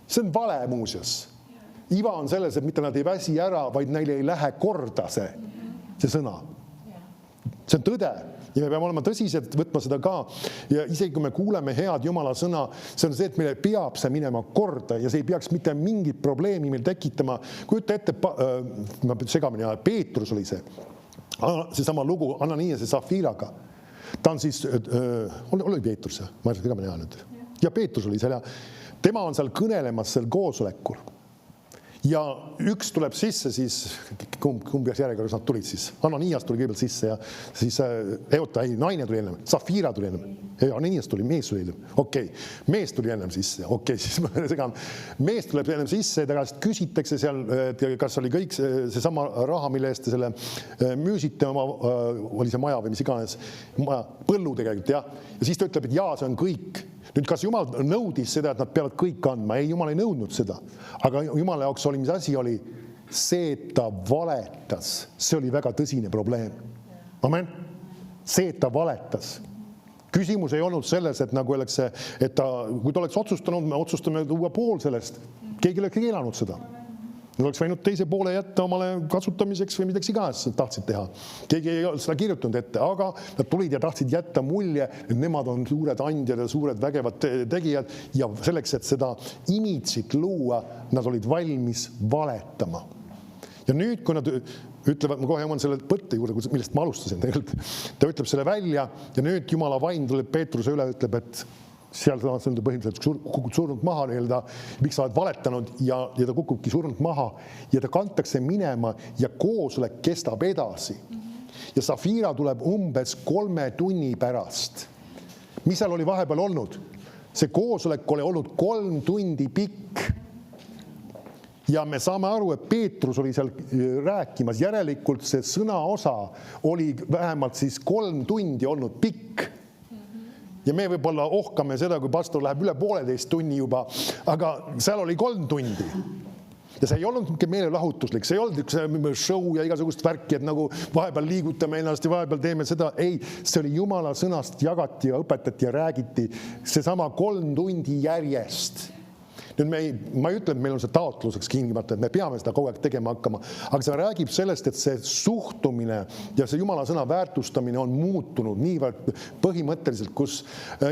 see on vale muuseas. Iva on selles, et mitte nad ei väsi ära, vaid neile ei lähe korda see sõna. See on tõde. Ja me peame olema tõsised, võtma seda ka. Ja isegi kui me kuuleme head Jumala sõna, see on see, et meile peab see minema korda ja see ei peaks mitte mingit probleemi meil tekitama. Kujuta ette, segamini, Peetrus oli seesama lugu Ananias ja Safiraga. Ta on siis, oli Peetrus, ma segamini nüüd. Ja Peetrus oli seal ja tema on seal kõnelemas seal koosolekul. Ja üks tuleb sisse, siis kumb peaks järjekorras nad tulid siis. Ananias tuli kõigepealt sisse ja siis naine tuli ennem, Safira tuli ennem. Ananias tuli, mees tuli ennem. Okei, mees tuli ennem sisse. Okei, siis ma segan. Mees tuleb ennem sisse, ta küsitakse seal, kas oli kõik seesama raha, mille eest selle müüsite oma, oli see maja või mis iganes, põllu tegelikult, jah. Ja siis ta ütleb, et jaa, see on kõik. Nüüd, kas Jumal nõudis seda, et nad peavad kõik andma? Ei, Jumal ei nõudnud seda. Aga Jumala jaoks oli, mis asi oli? See, et ta valetas. See oli väga tõsine probleem. Amen? See, et ta valetas. Küsimus ei olnud selles, et nagu öeldakse, et kui ta oleks otsustanud, me otsustame tuua pool sellest. Keegi oleks keelanud seda. Nad oleks võinud teise poole jätta omale kasutamiseks või midagi iganes tahtsid teha. Keegi ei ole seda kirjutanud ette, aga nad tulid ja tahtsid jätta mulje, et nemad on suured andjad ja suured vägevad tegijad ja selleks, et seda imitsit luua, nad olid valmis valetama. Ja nüüd, kui nad ütlevad, ma kohe jõuan selle põtte juurde, millest ma alustasin tegelikult, ta ütleb selle välja ja nüüd Jumala vaim tuleb Peetruse üle, ütleb, et seal on põhimõtteliselt kukub surnud maha, miks sa oled valetanud ja ta kukubki surnud maha ja ta kantakse minema ja koosolek kestab edasi. Ja Safira tuleb umbes 3 tunni pärast. Mis seal oli vahepeal olnud? See koosolek oli olnud 3 tundi pikk. Ja me saame aru, et Peetrus oli seal rääkimas. Järelikult see sõnaosa oli vähemalt siis 3 tundi olnud pikk. Ja me võib-olla ohkame seda, kui pastor läheb üle 1,5 tunni juba, aga seal oli 3 tundi. Ja see ei olnud meelelahutuslik, see ei olnud üks show ja igasugust värki, et nagu vahepeal liigutame ennast ja vahepeal teeme seda. Ei, see oli Jumala sõnast jagati ja õpetati ja räägiti seesama 3 tundi järjest. Nüüd ma ei ütle, et meil on see taotluseks kingimata, et me peame seda kogu aeg tegema hakkama, aga see räägib sellest, et see suhtumine ja see Jumala sõna väärtustamine on muutunud niivõrd põhimõtteliselt, kus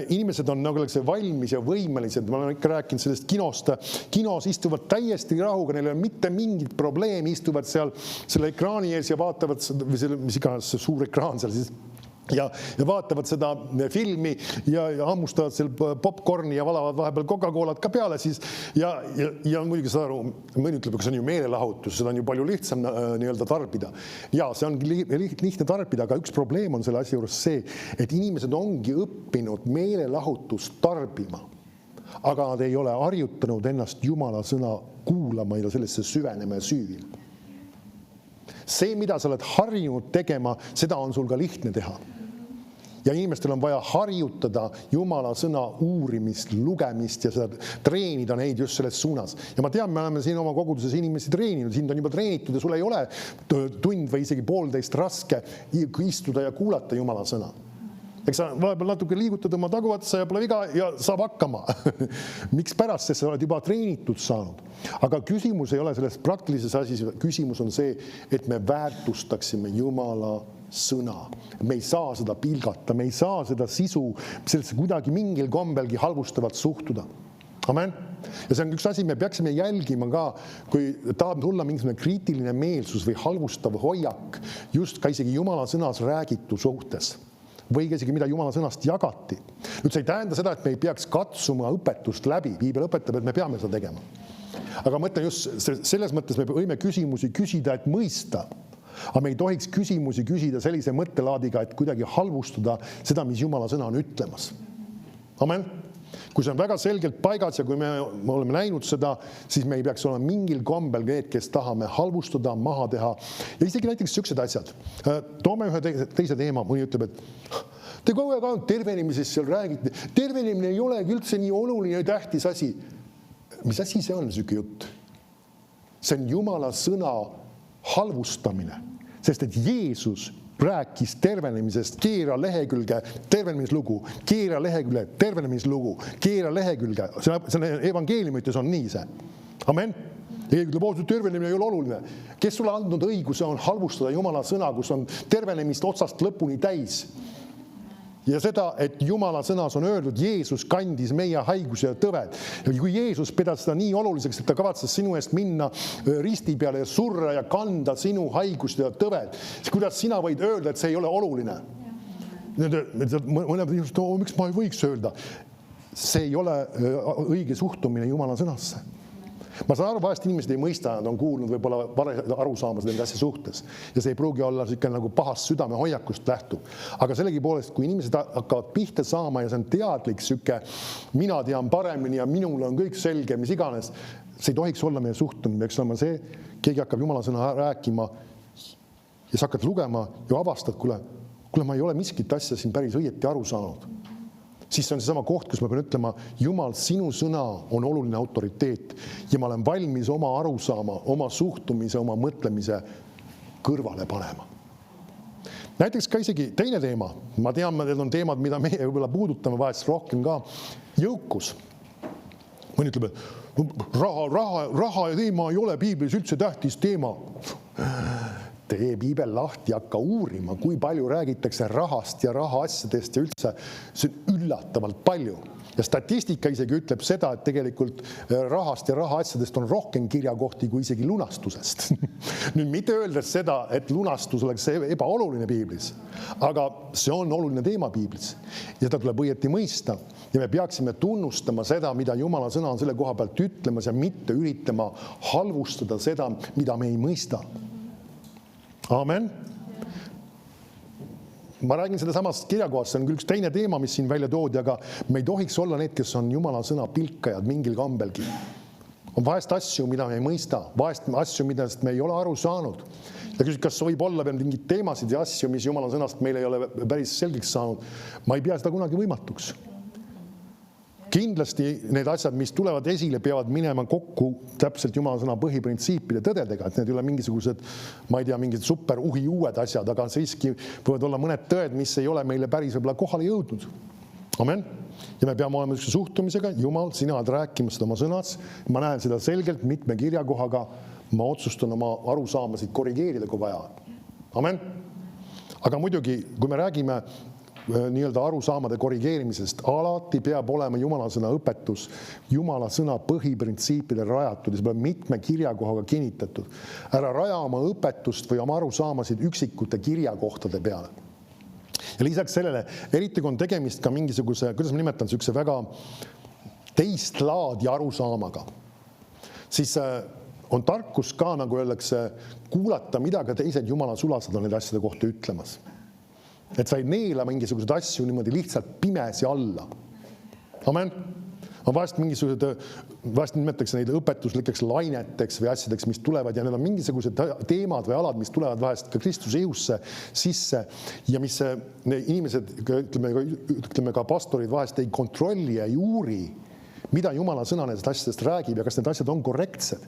inimesed on nagu valmis ja võimelised. Ma olen ikka rääkinud sellest kinost. Kinos istuvad täiesti rahuga, neil ei ole mitte mingit probleemi, istuvad seal selle ekraani ees ja vaatavad, mis iganes suur ekraan seal siis, ja vaatavad seda filmi ja hammustavad seal popcorni ja valavad vahepeal Coca-Colat ka peale siis ja muidugi saad aru, mõni ütleb, et see on ju meelelahutus, seda on ju palju lihtsam nii-öelda tarbida. Ja see on lihtne tarbida, aga üks probleem on selle asja juures see, et inimesed ongi õppinud meelelahutust tarbima, aga nad ei ole harjutanud ennast Jumala sõna kuulama ja sellesse süvenema ja süüvima. See, mida sa oled harjunud tegema, seda on sul ka lihtne teha. Ja inimestel on vaja harjutada Jumala sõna uurimist, lugemist ja seda treenida neid just selles suunas. Ja ma tean, me oleme siin oma koguduses inimesi treeninud, sind on juba treenitud ja sul ei ole tund või isegi 1,5 raske istuda ja kuulata Jumala sõna. Eks sa vahepeal natuke liigutad oma taguvatsa ja pole viga ja saab hakkama. Miks pärast, sest sa oled juba treenitud saanud. Aga küsimus ei ole selles praktilises asjas, küsimus on see, et me väärtustaksime Jumala sõna. Me ei saa seda pilgata, me ei saa seda sisu sellesse kuidagi mingil kombelgi halvustavalt suhtuda. Amen. Ja see on üks asi, me peaksime jälgima ka, kui tahab tulla mingisugune kriitiline meelsus või halvustav hoiak, just ka isegi Jumala sõnas räägitu suhtes. Või isegi mida Jumala sõnast jagati. Nüüd see ei tähenda seda, et me ei peaks katsuma õpetust läbi. Piibel õpetab, et me peame seda tegema. Aga mõtlen just selles mõttes me võime küsimusi küsida, et mõista. Aga me ei tohiks küsimusi küsida sellise mõttelaadiga, et kuidagi halvustada seda, mis Jumala sõna on ütlemas. Amen. Kui see on väga selgelt paigas ja kui me oleme näinud seda, siis me ei peaks olema mingil kombel need, kes tahame halvustada, maha teha. Ja isegi näiteks sellised asjad. Toome ühe teise teema, mõni ütleb, et te kogu aeg ainult tervenemisest seal räägite. Tervenemine ei olegi üldse nii oluline ja tähtis asi. Mis asi see on, selline jutt? See on Jumala sõna halvustamine, sest et Jeesus rääkis tervenemisest, keera lehekülge tervenemislugu, keera lehekülge tervenemislugu, keera lehekülge. See evangeeliumites on nii see. Amen. Tervenemine ei ole oluline. Kes sulle andnud õiguse on halvustada Jumala sõna, kus on tervenemist otsast lõpuni täis? Ja seda, et Jumala sõnas on öeldud, Jeesus kandis meie haiguse ja tõved. Ja kui Jeesus pidas seda nii oluliseks, et ta kavatses sinu eest minna risti peale ja surra ja kanda sinu haigust ja tõved, siis kuidas sina võid öelda, et see ei ole oluline? Mõned inimesed, miks ma ei võiks öelda? See ei ole õige suhtumine Jumala sõnasse. Ma saan aru, vahest inimesed ei mõista, nad on kuulnud võib-olla aru saamas nende asja suhtes. Ja see ei pruugi olla nagu pahast südame hoiakust lähtub. Aga sellegipoolest, kui inimesed hakkavad pihta saama ja see on teadlik süke, mina tean paremini ja minul on kõik selge, mis iganes, see ei tohiks olla meie suhtumine, peaks olema see, keegi hakkab Jumala sõna rääkima ja sa hakkad lugema ja avastad, kuule, ma ei ole miskit asja siin päris õieti aru saanud. Siis on see sama koht, kus ma pean ütlema, Jumal, sinu sõna on oluline autoriteet ja ma olen valmis oma arusaama, oma suhtumise, oma mõtlemise kõrvale panema. Näiteks ka isegi teine teema. Ma tean, need on teemad, mida meie võib-olla puudutame vahest rohkem ka. Jõukus. Mõni ütleb, et raha ja teema ei ole piiblis üldse tähtis teema. Tee piibel lahti, hakka uurima, kui palju räägitakse rahast ja rahaasjadest ja üldse see on üllatavalt palju. Ja statistika isegi ütleb seda, et tegelikult rahast ja rahaasjadest on rohkem kirjakohti kui isegi lunastusest. Nüüd mitte öeldes seda, et lunastus oleks ebaoluline piiblis, aga see on oluline teema piiblis. Ja seda tuleb õieti mõista. Ja me peaksime tunnustama seda, mida Jumala sõna on selle koha pealt ütlemas ja mitte üritama halvustada seda, mida me ei mõista. Amen. Ma räägin seda samast kirjakohast, see on küll üks teine teema, mis siin välja toodi, aga me ei tohiks olla need, kes on Jumala sõna pilkajad mingil kambelgi. On vahest asju, mida me ei mõista, vahest asju, millest me ei ole aru saanud. Ja küsid, kas võib olla veel mingid teemasid ja asju, mis Jumala sõnast meil ei ole päris selgeks saanud. Ma ei pea seda kunagi võimatuks. Kindlasti need asjad, mis tulevad esile, peavad minema kokku täpselt Jumala sõna põhiprintsiipide tõdedega, et need ei ole mingisugused, ma ei tea, mingid super uued asjad, aga siiski võivad olla mõned tõed, mis ei ole meile päris võib-olla kohale jõudnud. Amen. Ja me peame olema ükse suhtumisega, Jumal, sina oled rääkimas seda oma sõnas, ma näen seda selgelt mitme kirjakohaga, ma otsustan oma arusaamasid korrigeerida, kui vaja. Amen. Aga muidugi, kui me räägime nii-öelda arusaamade korrigeerimisest, alati peab olema Jumala sõna õpetus, Jumala sõna põhiprintsiipidele rajatud ja see peab mitme kirjakohaga kinnitatud. Ära raja oma õpetust või oma arusaamasid üksikute kirjakohtade peale. Ja lisaks sellele, eriti kui on tegemist ka mingisuguse, kuidas ma nimetan, sükse väga teist laadi arusaamaga, siis on tarkus ka, nagu öeldakse, kuulata, mida ka teised Jumala sulased on need asjade kohta ütlemas. Et sa ei neela mingisuguseid asju niimoodi lihtsalt pimesi alla. Amen. On vahest nimetatakse neid õpetuslikeks laineteks või asjadeks, mis tulevad ja need on mingisugused teemad või alad, mis tulevad vahest ka Kristuse jõusse sisse ja mis inimesed, ütleme ka pastorid vahest ei kontrolli ja ei uuri, mida Jumala sõna nendest asjadest räägib ja kas need asjad on korrektsed.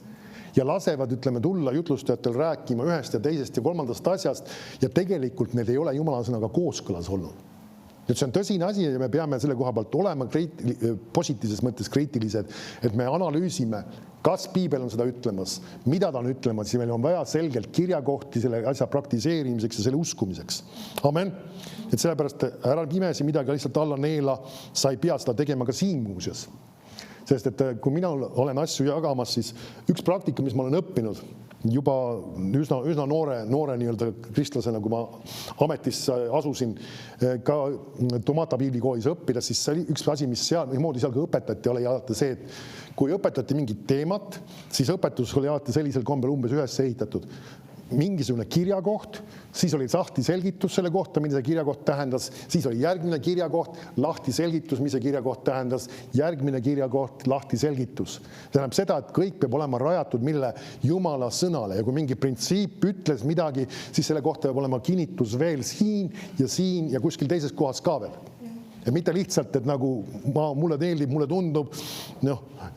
Ja lasevad, ütleme, tulla jutlustajatel rääkima ühest ja teisest ja kolmandast asjast ja tegelikult need ei ole Jumala sõnaga kooskõlas olnud. Nüüd see on tõsine asi ja me peame selle koha pealt olema positiivses mõttes kriitilised, et me analüüsime, kas piibel on seda ütlemas, mida ta on ütlemas, siis meil on vaja selgelt kirjakohti selle asja praktiseerimiseks ja selle uskumiseks. Amen. Et sellepärast ära pimesi midagi lihtsalt alla neela, sa ei pea seda tegema ka siin muuseas. Sest et kui mina olen asju jagamas, siis üks praktika, mis ma olen õppinud juba üsna noore nii-öelda kristlasena, kui ma ametisse asusin ka Tomata piiblikoolis õppida, siis see oli üks asi, mis seal ka õpetati, oli alati see, et kui õpetati mingit teemat, siis õpetus oli alati sellisel kombel umbes ühes ehitatud. Mingisugune kirjakoht, siis oli lahti selgitus selle kohta, mida see kirjakoht tähendas, siis oli järgmine kirjakoht, lahti selgitus, mis see kirjakoht tähendas, järgmine kirjakoht, lahti selgitus. Tähendab seda, et kõik peab olema rajatud mille Jumala sõnale ja kui mingi printsiip ütles midagi, siis selle kohta peab olema kinnitus veel siin ja kuskil teises kohas ka veel. Ja mitte lihtsalt, et nagu mulle meeldib, mulle tundub,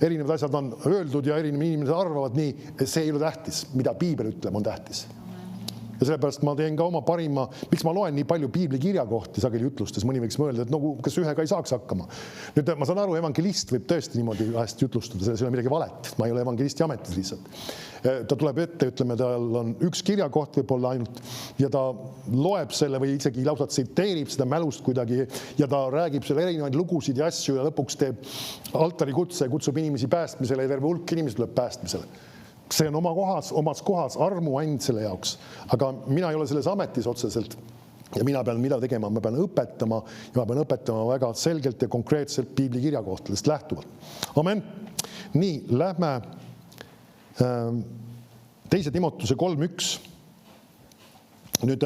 erinevad asjad on öeldud ja erinevad inimesed arvavad nii, see ei ole tähtis, mida piibel ütleb, on tähtis. Ja sellepärast ma teen ka oma parima, miks ma loen nii palju piibli kirjakohti sageli jutlustes, mõni võiks mõelda, et kas ühega ei saaks hakkama. Nüüd ma saan aru, evangelist võib tõesti niimoodi vahest jutlustada, selles ei ole midagi valet, ma ei ole evangelisti ametis lihtsalt. Ta tuleb ette, ütleme, tal on üks kirjakoht võib-olla ainult ja ta loeb selle või isegi lausa tsiteerib seda mälust kuidagi ja ta räägib selle erinevaid lugusid ja asju ja lõpuks teeb altari kutse ja kutsub inimesi päästmisele ja terve hulk inimesi tuleb päästmisele. See on omas kohas armu and selle jaoks, aga mina ei ole selles ametis otseselt ja mina pean mida tegema, ma pean õpetama ja ma pean õpetama väga selgelt ja konkreetselt piibli kirjakohtadest lähtuvalt. Amen. Nii, lähme 2. Timotuse 3.1. Nüüd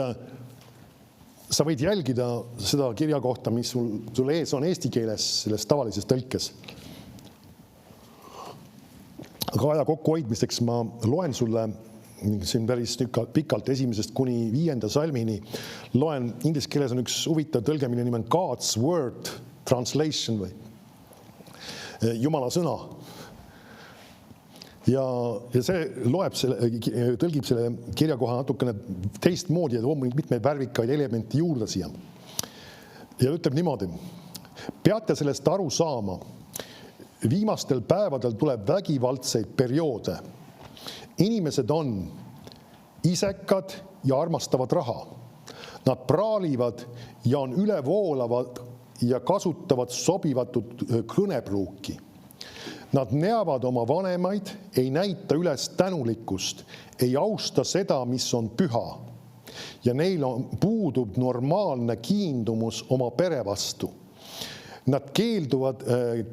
sa võid jälgida seda kirjakohta, mis sul ees on eesti keeles, selles tavalises tõlkes. Aga aja kokkuhoidmiseks ma loen sulle siin päris pikalt 1. kuni 5. salmini. Loen, inglise keeles on üks huvitav tõlge, mille nimi on God's Word Translation või Jumala sõna. Ja see tõlgib selle kirjakoha natukene teistmoodi ja mitmeid värvikaid elemente juurde siia. Ja ütleb niimoodi, peate sellest aru saama, viimastel päevadel tuleb vägivaldseid perioode. Inimesed on isekad ja armastavad raha. Nad praalivad ja on ülevoolavad ja kasutavad sobivatut kõnepruuki. Nad neavad oma vanemaid, ei näita üles tänulikkust, ei austa seda, mis on püha. Ja neil puudub normaalne kiindumus oma pere vastu. Nad keelduvad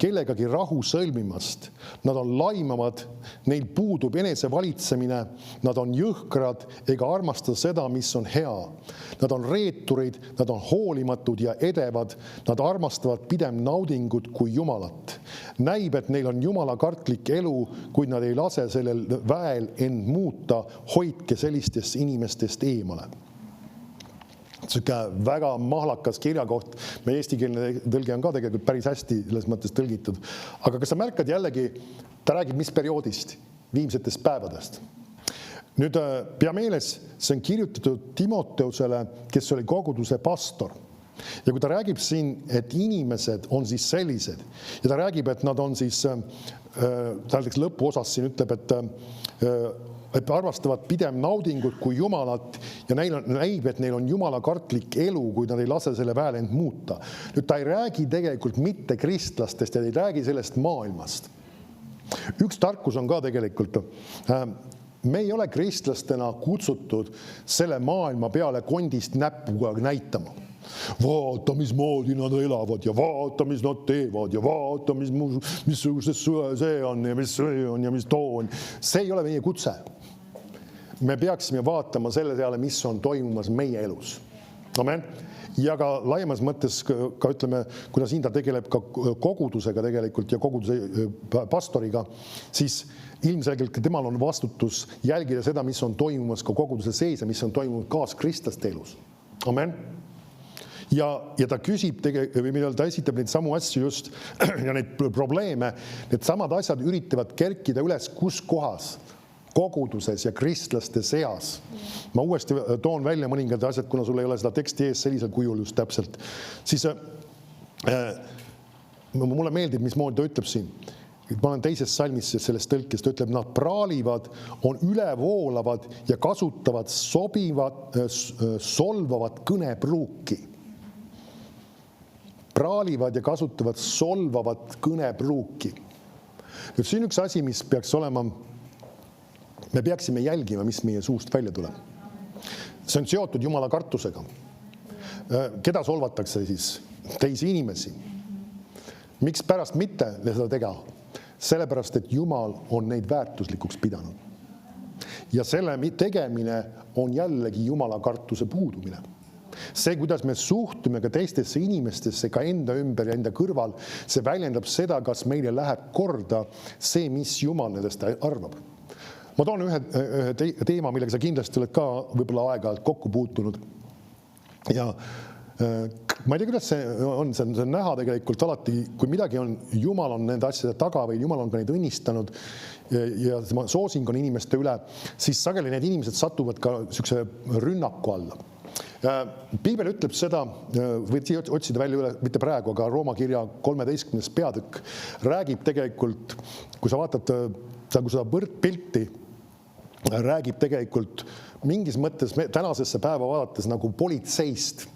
kellegagi rahu sõlmimast. Nad on laimavad, neil puudub enesevalitsemine, nad on jõhkrad ega armasta seda, mis on hea. Nad on reeturid, nad on hoolimatud ja edevad, nad armastavad pidem naudingut kui Jumalat. Näib, et neil on jumalakartlik elu, kuid nad ei lase sellel väel end muuta, hoidke sellistest inimestest eemale. Selline väga mahlakas kirjakoht, meie eestikeelne tõlge on ka tegelikult päris hästi selles mõttes tõlgitud. Aga kas sa märkad jällegi, ta räägib mis perioodist, viimsetest päevadest. Nüüd pea meeles, see on kirjutatud Timoteusele, kes oli koguduse pastor. Ja kui ta räägib siin, et inimesed on siis sellised ja ta räägib, et nad on siis, ta lõpuosas siin ütleb, et armastavad pigem naudingut kui Jumalat ja näib, et neil on jumalakartlik elu, kui nad ei lase selle väel end muuta. Nüüd ta ei räägi tegelikult mitte kristlastest ja ei räägi sellest maailmast. Üks tarkus on ka tegelikult, me ei ole kristlastena kutsutud selle maailma peale kondist näpuga näitama. Vaata, mismoodi nad elavad ja vaata, mis nad teevad ja vaata, missugustes see on ja mis see on ja mis too on. See ei ole meie kutse. Me peaksime vaatama selle peale, mis on toimumas meie elus. Amen. Ja ka laiemas mõttes ka ütleme, kuna siin ta tegeleb ka kogudusega tegelikult ja koguduse pastoriga, siis ilmselgelt temal on vastutus jälgida seda, mis on toimumas ka koguduse sees ja mis on toimunud kaaskristlaste elus. Amen. Ja ta küsib, ta esitab neid samu asju just ja neid probleeme, need samad asjad üritavad kerkida üles kus kohas koguduses ja kristlaste seas. Ma uuesti toon välja mõningad asjad, kuna sul ei ole seda teksti ees sellisel kujul just täpselt. Siis mulle meeldib, mismoodi ta ütleb siin. Ma olen teises salmis sellest tõlkest, ta ütleb, nad praalivad, on ülevoolavad ja kasutavad solvavat kõnepruuki. Praalivad ja kasutavad solvavat kõnepruuki. Nüüd siin üks asi, mis peaks olema, me peaksime jälgima, mis meie suust välja tuleb. See on seotud Jumala kartusega. Keda solvatakse siis? Teisi inimesi. Miks pärast mitte seda tega? Sellepärast, et Jumal on neid väärtuslikuks pidanud. Ja selle tegemine on jällegi Jumala kartuse puudumine. See, kuidas me suhtume ka teistesse inimestesse, ka enda ümber ja enda kõrval, see väljendab seda, kas meile läheb korda see, mis Jumal nendest arvab. Ma toon ühe teema, millega sa kindlasti oled ka võib-olla aega kokku puutunud. Ja ma ei tea, kuidas see on näha tegelikult alati, kui midagi on, Jumal on nende asjade taga või Jumal on ka neid õnnistanud ja soosing on inimeste üle, siis sageli need inimesed satuvad ka niisuguse rünnaku alla. Piibel ütleb seda, võid otsida välja üle, mitte praegu, aga Rooma kirja 13. peatükk räägib tegelikult, kui sa vaatad kui seda võrdpilti, räägib tegelikult mingis mõttes tänasesse päeva vaadates nagu politseist.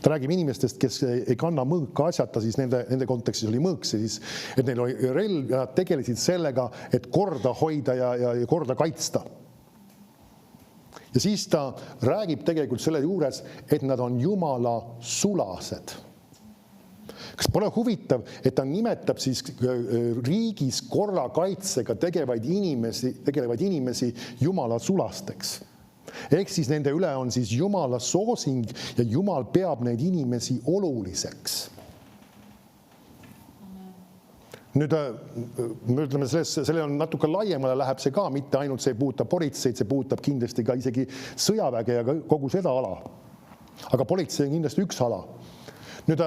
Ta räägib inimestest, kes ei kanna mõõka asjata, siis nende kontekstis oli mõõk, siis, et neil oli relv ja nad tegelesid sellega, et korda hoida ja korda kaitsta. Ja siis ta räägib tegelikult selle juures, et nad on Jumala sulased. Kas pole huvitav, et ta nimetab siis riigis korrakaitsega tegelevaid inimesi Jumala sulasteks. Ehk siis nende üle on siis Jumala soosing ja Jumal peab neid inimesi oluliseks. Nüüd me ütleme, selle on natuke laiemale läheb see ka, mitte ainult see puudutab politseid, see puudutab kindlasti ka isegi sõjaväge ja kogu seda ala. Aga politsei on kindlasti üks ala. Nüüd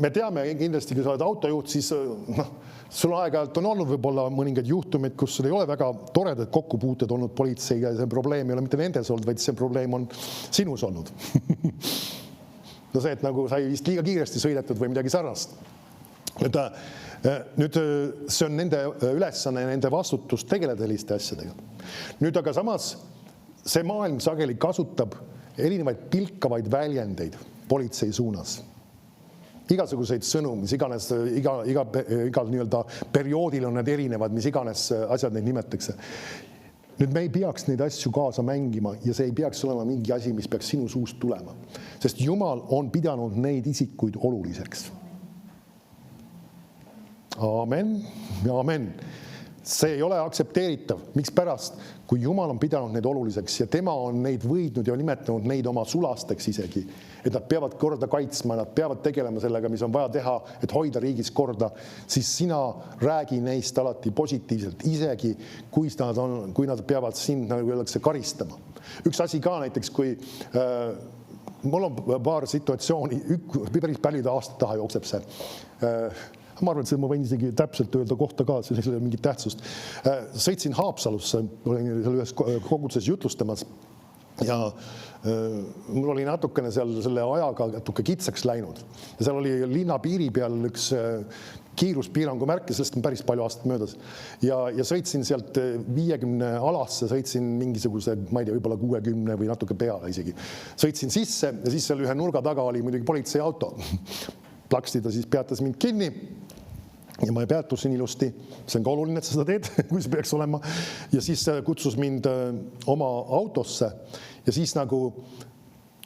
me teame kindlasti, kui sa oled autojuht, siis sul aeg-ajalt on olnud võib-olla mõningad juhtumid, kus sul ei ole väga toredad kokkupuuted olnud politseiga ja see probleem ei ole mitte nendes olnud, vaid see probleem on sinus olnud. No see, et nagu sai vist liiga kiiresti sõidetud või midagi sarnast. Nüüd see on nende ülesanne ja nende vastutus tegeleda selliste asjadega. Nüüd aga samas see maailm sageli kasutab erinevaid pilkavaid väljendeid politsei suunas. Igasuguseid sõnu, mis iganes, igal nii-öelda perioodil on need erinevad, mis iganes asjad neid nimetakse. Nüüd me ei peaks neid asju kaasa mängima ja see ei peaks olema mingi asi, mis peaks sinu suust tulema. Sest Jumal on pidanud neid isikuid oluliseks. Amen, amen. See ei ole aktsepteeritav. Miks pärast, kui Jumal on pidanud neid oluliseks ja tema on neid võidnud ja nimetanud neid oma sulasteks isegi, et nad peavad korda kaitsma, nad peavad tegelema sellega, mis on vaja teha, et hoida riigis korda, siis sina räägi neist alati positiivselt, isegi kui nad peavad sind, nagu öeldakse, karistama. Üks asi ka näiteks, kui mul on paar situatsiooni, päris paljude aastate taha jookseb see. Ma arvan, et ma võin isegi täpselt öelda kohta ka, see ei ole mingit tähtsust. Sõitsin Haapsalusse, olin seal ühes koguduses jutlustamas ja mul oli natukene seal selle ajaga natuke kitsaks läinud ja seal oli linna piiri peal üks kiiruspiirangu märk ja sellest on päris palju aastat möödas ja sõitsin sealt 50 alasse, sõitsin mingisuguse, ma ei tea, võib-olla 60 või natuke peale isegi. Sõitsin sisse ja siis seal ühe nurga taga oli muidugi politseiauto. Plaksti ta siis peatas mind kinni ja ma peatusin ilusti, see on ka oluline, et sa seda teed, kui see peaks olema. Ja siis kutsus mind oma autosse ja siis nagu,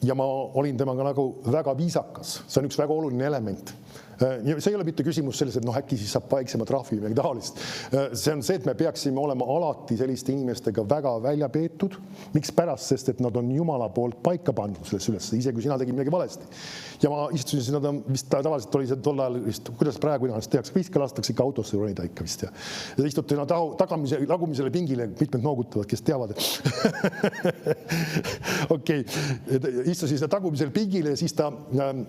ja ma olin temaga nagu väga viisakas. See on üks väga oluline element. See ei ole mitte küsimus selles, et äkki siis saab vaiksemat trahvi või midagi taolist. See on see, et me peaksime olema alati selliste inimestega väga välja peetud. Miks pärast? Sest et nad on Jumala poolt paika pandud selles üles, ise kui sina tegid midagi valesti. Ja ma istusin sinna, vist tavaliselt oli see tol ajal, kuidas praegu inanes tehakse, vist ka lastakse ikka autosse ronida ikka vist. Ja istute lagumisele pingile, mitmed noogutavad, kes teavad. Okei, istusin sinna tagumisele pingile ja siis ta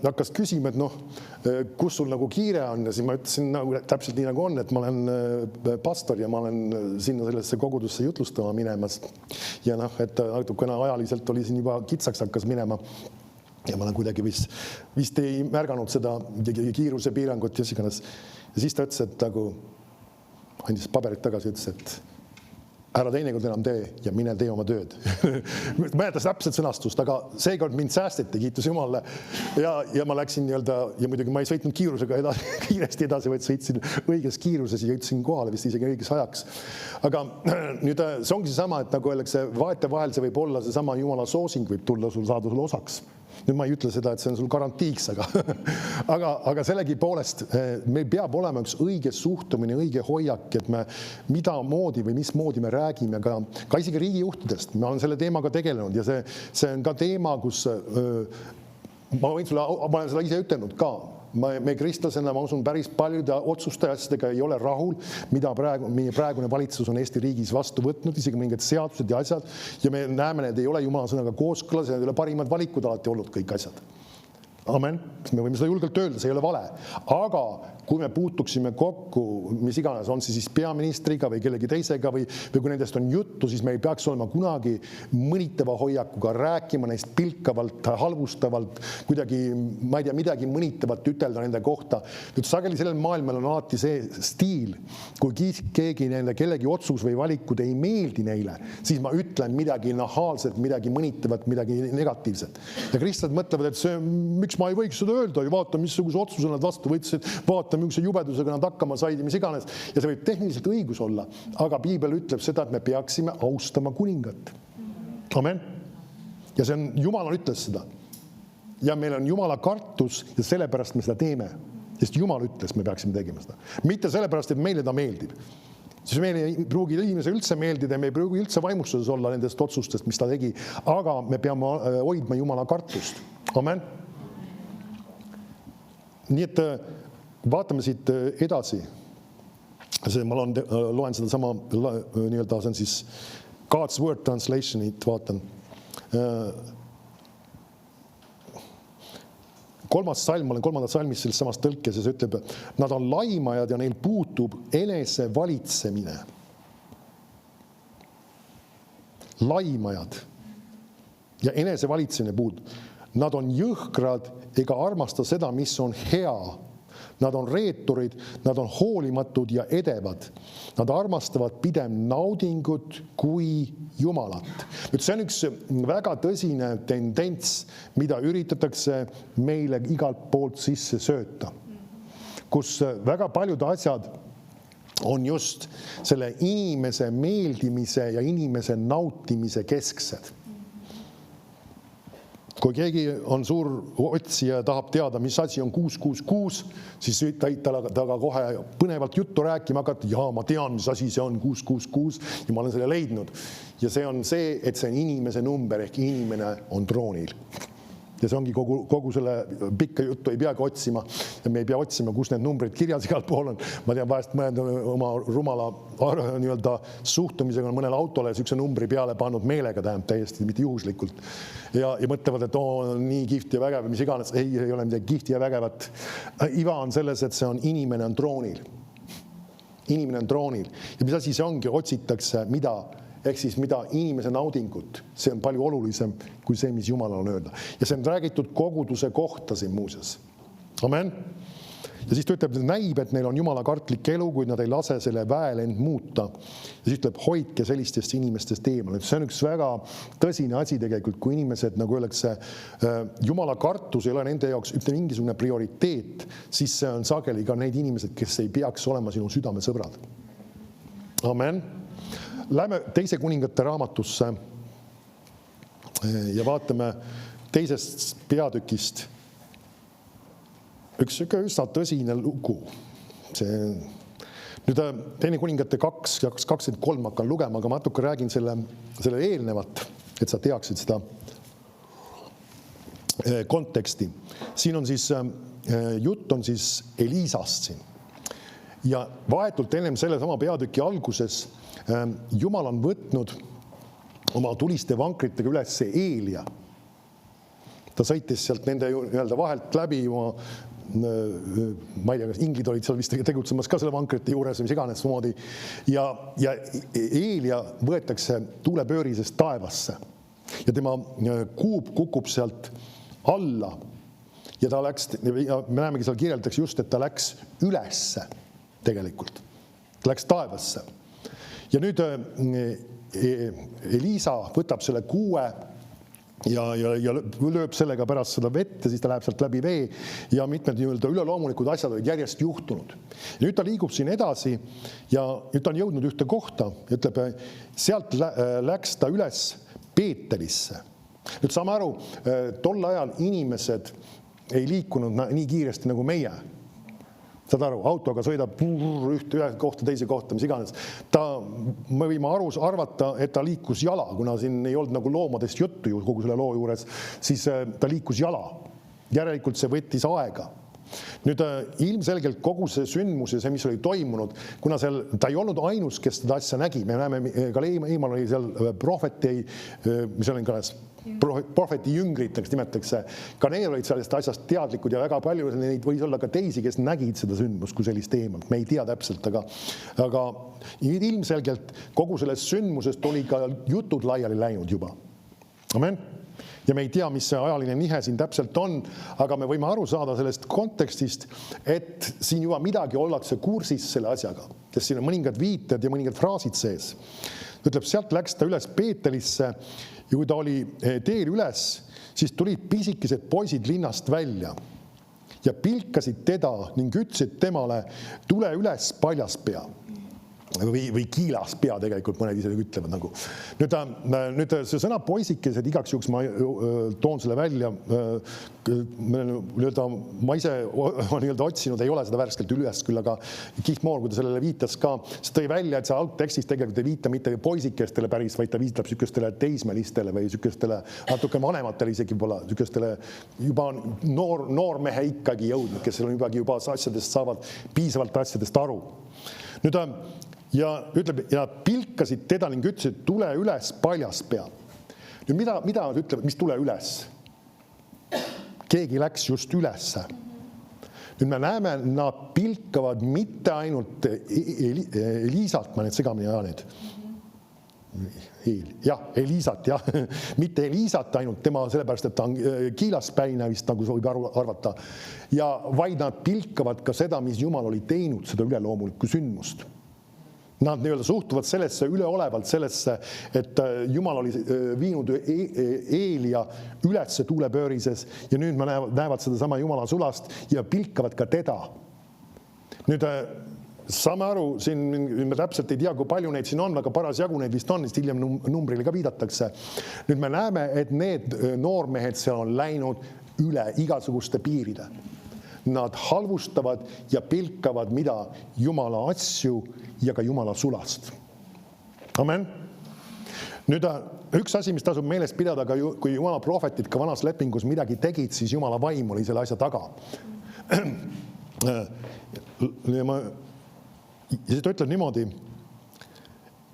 hakkas küsima, et kus sul nagu kiire on ja siis ma ütlesin nagu, täpselt nii nagu on, et ma olen pastor ja ma olen sinna sellesse kogudusse jutlustama minemas ja et natukene ajaliselt oli siin juba kitsaks hakkas minema ja ma olen kuidagi vist ei märganud seda kiiruse piirangut ja siis ta ütles, et nagu andis paberit tagasi, ütles, et ära teinekord enam tee ja mine tee oma tööd. Mäletas täpselt sõnastust, aga seekord mind säästeti, kiitus Jumalale. Ja ma läksin ja muidugi ma ei sõitnud kiirusega kiiresti edasi, vaid sõitsin õiges kiiruses ja jõudsin kohale vist isegi õiges ajaks. Aga nüüd see ongi seesama, et nagu öeldakse, vaete vahel see võib olla seesama Jumala soosing võib tulla saada sul osaks. Nüüd ma ei ütle seda, et see on sul garantiiks, aga sellegi poolest meil peab olema üks õige suhtumine, õige hoiak, et me mida moodi või mis moodi me räägime ka isegi riigijuhtidest. Ma olen selle teemaga tegelenud ja see on ka teema, kus ma olen seda ise ütelnud ka. Me kristlasena, ma usun, päris paljude otsuste asjadega ei ole rahul, mida meie praegune valitsus on Eesti riigis vastu võtnud, isegi mingid seadused ja asjad, ja me näeme, et ei ole Jumala sõnaga kooskõlas ja ei ole parimad valikud alati olnud kõik asjad. Amen. Me võime seda julgelt öelda, see ei ole vale. Aga kui me puutuksime kokku, mis iganes, on siis peaministriga või kellegi teisega või kui nendest on juttu, siis me ei peaks olema kunagi mõnitava hoiakuga, rääkima neist pilkavalt, halvustavalt, kuidagi, ma ei tea, midagi mõnitavat ütelda nende kohta. Nüüd sageli sellel maailmal on alati see stiil, kui keegi neile kellegi otsus või valikud ei meeldi neile, siis ma ütlen midagi nahaalset, midagi mõnitavat, midagi negatiivset. Ja kristlased mõtlevad, et see, miks ma ei võiks seda öelda ja vaata, missuguse otsuse nad vastu võtsid, vaata, minguse jubedusega nad hakkama said ja mis iganes. Ja see võib tehniliselt õigus olla, aga piibel ütleb seda, et me peaksime austama kuningat. Amen. Ja see on, Jumal ütles seda. Ja meil on Jumala kartus ja sellepärast me seda teeme. Sest Jumal ütles, me peaksime tegema seda. Mitte sellepärast, et meile ta meeldib. Siis meile ei pruugi inimese üldse meeldida, me ei pruugi üldse vaimustuses olla nendest otsustest, mis ta tegi, aga me peame hoidma Jumala kartust. Amen. Nii et vaatame siit edasi. Ma loen seda sama, nii-öelda see on siis God's Word Translationit, vaatan. 3. salm, ma olen 3. salmis selles samas tõlkes ja see ütleb, nad on laimajad ja neil puutub enese valitsemine. Laimajad ja enese valitsemine puutub. Nad on jõhkrad ega armasta seda, mis on hea. Nad on reeturid, nad on hoolimatud ja edevad. Nad armastavad pidev naudingut kui Jumalat. Nüüd see on üks väga tõsine tendents, mida üritatakse meile igalt poolt sisse sööta. Kus väga paljud asjad on just selle inimese meeldimise ja inimese nautimise kesksed. Kui keegi on suur otsija ja tahab teada, mis asi on 666, siis taga kohe põnevalt juttu rääkima hakata, ja ma tean, mis asi see on 666 ja ma olen selle leidnud. Ja see on see, et see on inimese number ehk inimene on troonil. Ja see ongi kogu selle pikka juttu ei peagi otsima ja me ei pea otsima, kus need numbrid kirjas igalt pool on. Ma tean, vahest mõelda oma rumala suhtumisega mõnele autole sükse numbri peale pannud meelega täiesti, mitte juhuslikult. Ja mõtlevad, et nii kihvt ja vägev, mis iganes. Ei ole midagi kihvt ja vägevat. Iva on selles, et see on inimene on troonil. Inimene on troonil. Ja mis asi see ongi? Otsitakse mida? ehk siis mida inimese naudingut, see on palju olulisem kui see, mis Jumalal on öelda. Ja see on räägitud koguduse kohta siin muuseas. Amen. Ja siis ta ütleb, et näib, et neil on Jumala kartlik elu, kuid nad ei lase selle väel end muuta. Ja siis ütleb, hoidke sellistest inimestest eemal. See on üks väga tõsine asi tegelikult, kui inimesed, nagu öeldakse, Jumala kartus ei ole nende jaoks mitte mingisugune prioriteet, siis see on sageli ka neid inimesed, kes ei peaks olema sinu südamesõbrad. Amen. Lähme teise kuningate raamatusse ja vaatame teisest peatükist. Üks üsna tõsine lugu. Nüüd teine kuningate 2:23 hakkan lugema, aga ma natuke räägin selle eelnevat, et sa teaksid seda konteksti. Siin on siis, jutt on siis Eliisast siin. Ja vahetult ennem selle sama peatüki alguses Jumal on võtnud oma tuliste vankritega üles Eelia. Ta sõitis sealt nende vahelt läbi, ma ei tea, kas inglid olid seal vist tegutsemas ka selle vankrite juures, mis iganes moodi. Ja Eelia võetakse tuulepöörisest taevasse ja tema kuub kukub sealt alla. Ja ta läks, ja me näemegi seal kirjeldatakse just, et ta läks ülesse tegelikult. Ta läks taevasse. Ja nüüd Eliisa võtab selle kuue ja lööb sellega pärast seda vett ja siis ta läheb sealt läbi vee ja mitmed üleloomulikud asjad olid järjest juhtunud. Ja nüüd ta liigub siin edasi ja nüüd ta on jõudnud ühte kohta ja ütleb, sealt läks ta üles Peetelisse. Nüüd saame aru, tol ajal inimesed ei liikunud nii kiiresti nagu meie. Saad aru, autoga sõidab ühe kohta, teise kohta, mis iganes. Me võime arvata, et ta liikus jala, kuna siin ei olnud nagu loomadest juttu ju kogu selle loo juures, siis ta liikus jala. Järelikult see võttis aega. Nüüd ilmselgelt kogu see sündmus ja see, mis oli toimunud, kuna ta ei olnud ainus, kes seda asja nägi. Me näeme, ka Eemal oli seal prohveti, mis oli ka prohveti jüngrid, nimetatakse. Ka need olid sellest asjast teadlikud ja väga palju neid võis olla ka teisi, kes nägid seda sündmust kui sellist eemalt. Me ei tea täpselt, aga ilmselgelt kogu sellest sündmusest oli ka jutud laiali läinud juba. Amen. Ja me ei tea, mis see ajaline nihe siin täpselt on, aga me võime aru saada sellest kontekstist, et siin juba midagi ollakse kursis selle asjaga, sest siin on mõningad viited ja mõningad fraasid sees. Ütleb, sealt läks ta üles Peetelisse ja kui ta oli teel üles, siis tulid pisikesed poisid linnast välja ja pilkasid teda ning ütlesid temale, tule üles paljas pea. Või kiilas pea tegelikult, mõned ise ütlevad nagu. Nüüd see sõna poisikesed, igaks juhuks ma toon selle välja, ma ise otsinud, ei ole seda värskelt üles küll, aga Kiht Moor, kui ta sellele viitas ka, see tõi välja, et see algtekstis tegelikult ei viita mitte poisikestele päris, vaid ta viitab sükestele teismelistele või sükestele natuke vanematele isegi pole, sükestele juba noormehe ikkagi jõudnud, kes on juba asjadest saavad piisavalt asjadest aru. Nüüd ja ütleb, ja pilkasid teda ning ütlesid, tule üles paljas pea. Nüüd mida nad ütlevad, mis tule üles? Keegi läks just ülesse. Nüüd me näeme, nad pilkavad mitte ainult Eliisat, ma need segamini ajaned. Eliisat, jah. Mitte Eliisat ainult tema, sellepärast, et ta on kiilaspäine vist, nagu võib arvata. Ja vaid nad pilkavad ka seda, mis Jumal oli teinud, seda üleloomulikku sündmust. Nad suhtuvad sellesse üleolevalt sellesse, et Jumal oli viinud Eelia ülesse tuulepöörises ja nüüd me näevad seda sama Jumala sulast ja pilkavad ka teda. Nüüd saame aru, siin me täpselt ei tea, kui palju neid siin on, aga paras jagu neid vist on, sest hiljem numbrile ka viidatakse. Nüüd me näeme, et need noormehed seal on läinud üle igasuguste piiride. Nad halvustavad ja pilkavad mida Jumala asju ja ka Jumala sulast. Amen. Nüüd üks asi, mis tasub meeles pidada, kui Jumala prohvetid ka vanas lepingus midagi tegid, siis Jumala vaim oli selle asja taga. Ja siis ta ütleb niimoodi,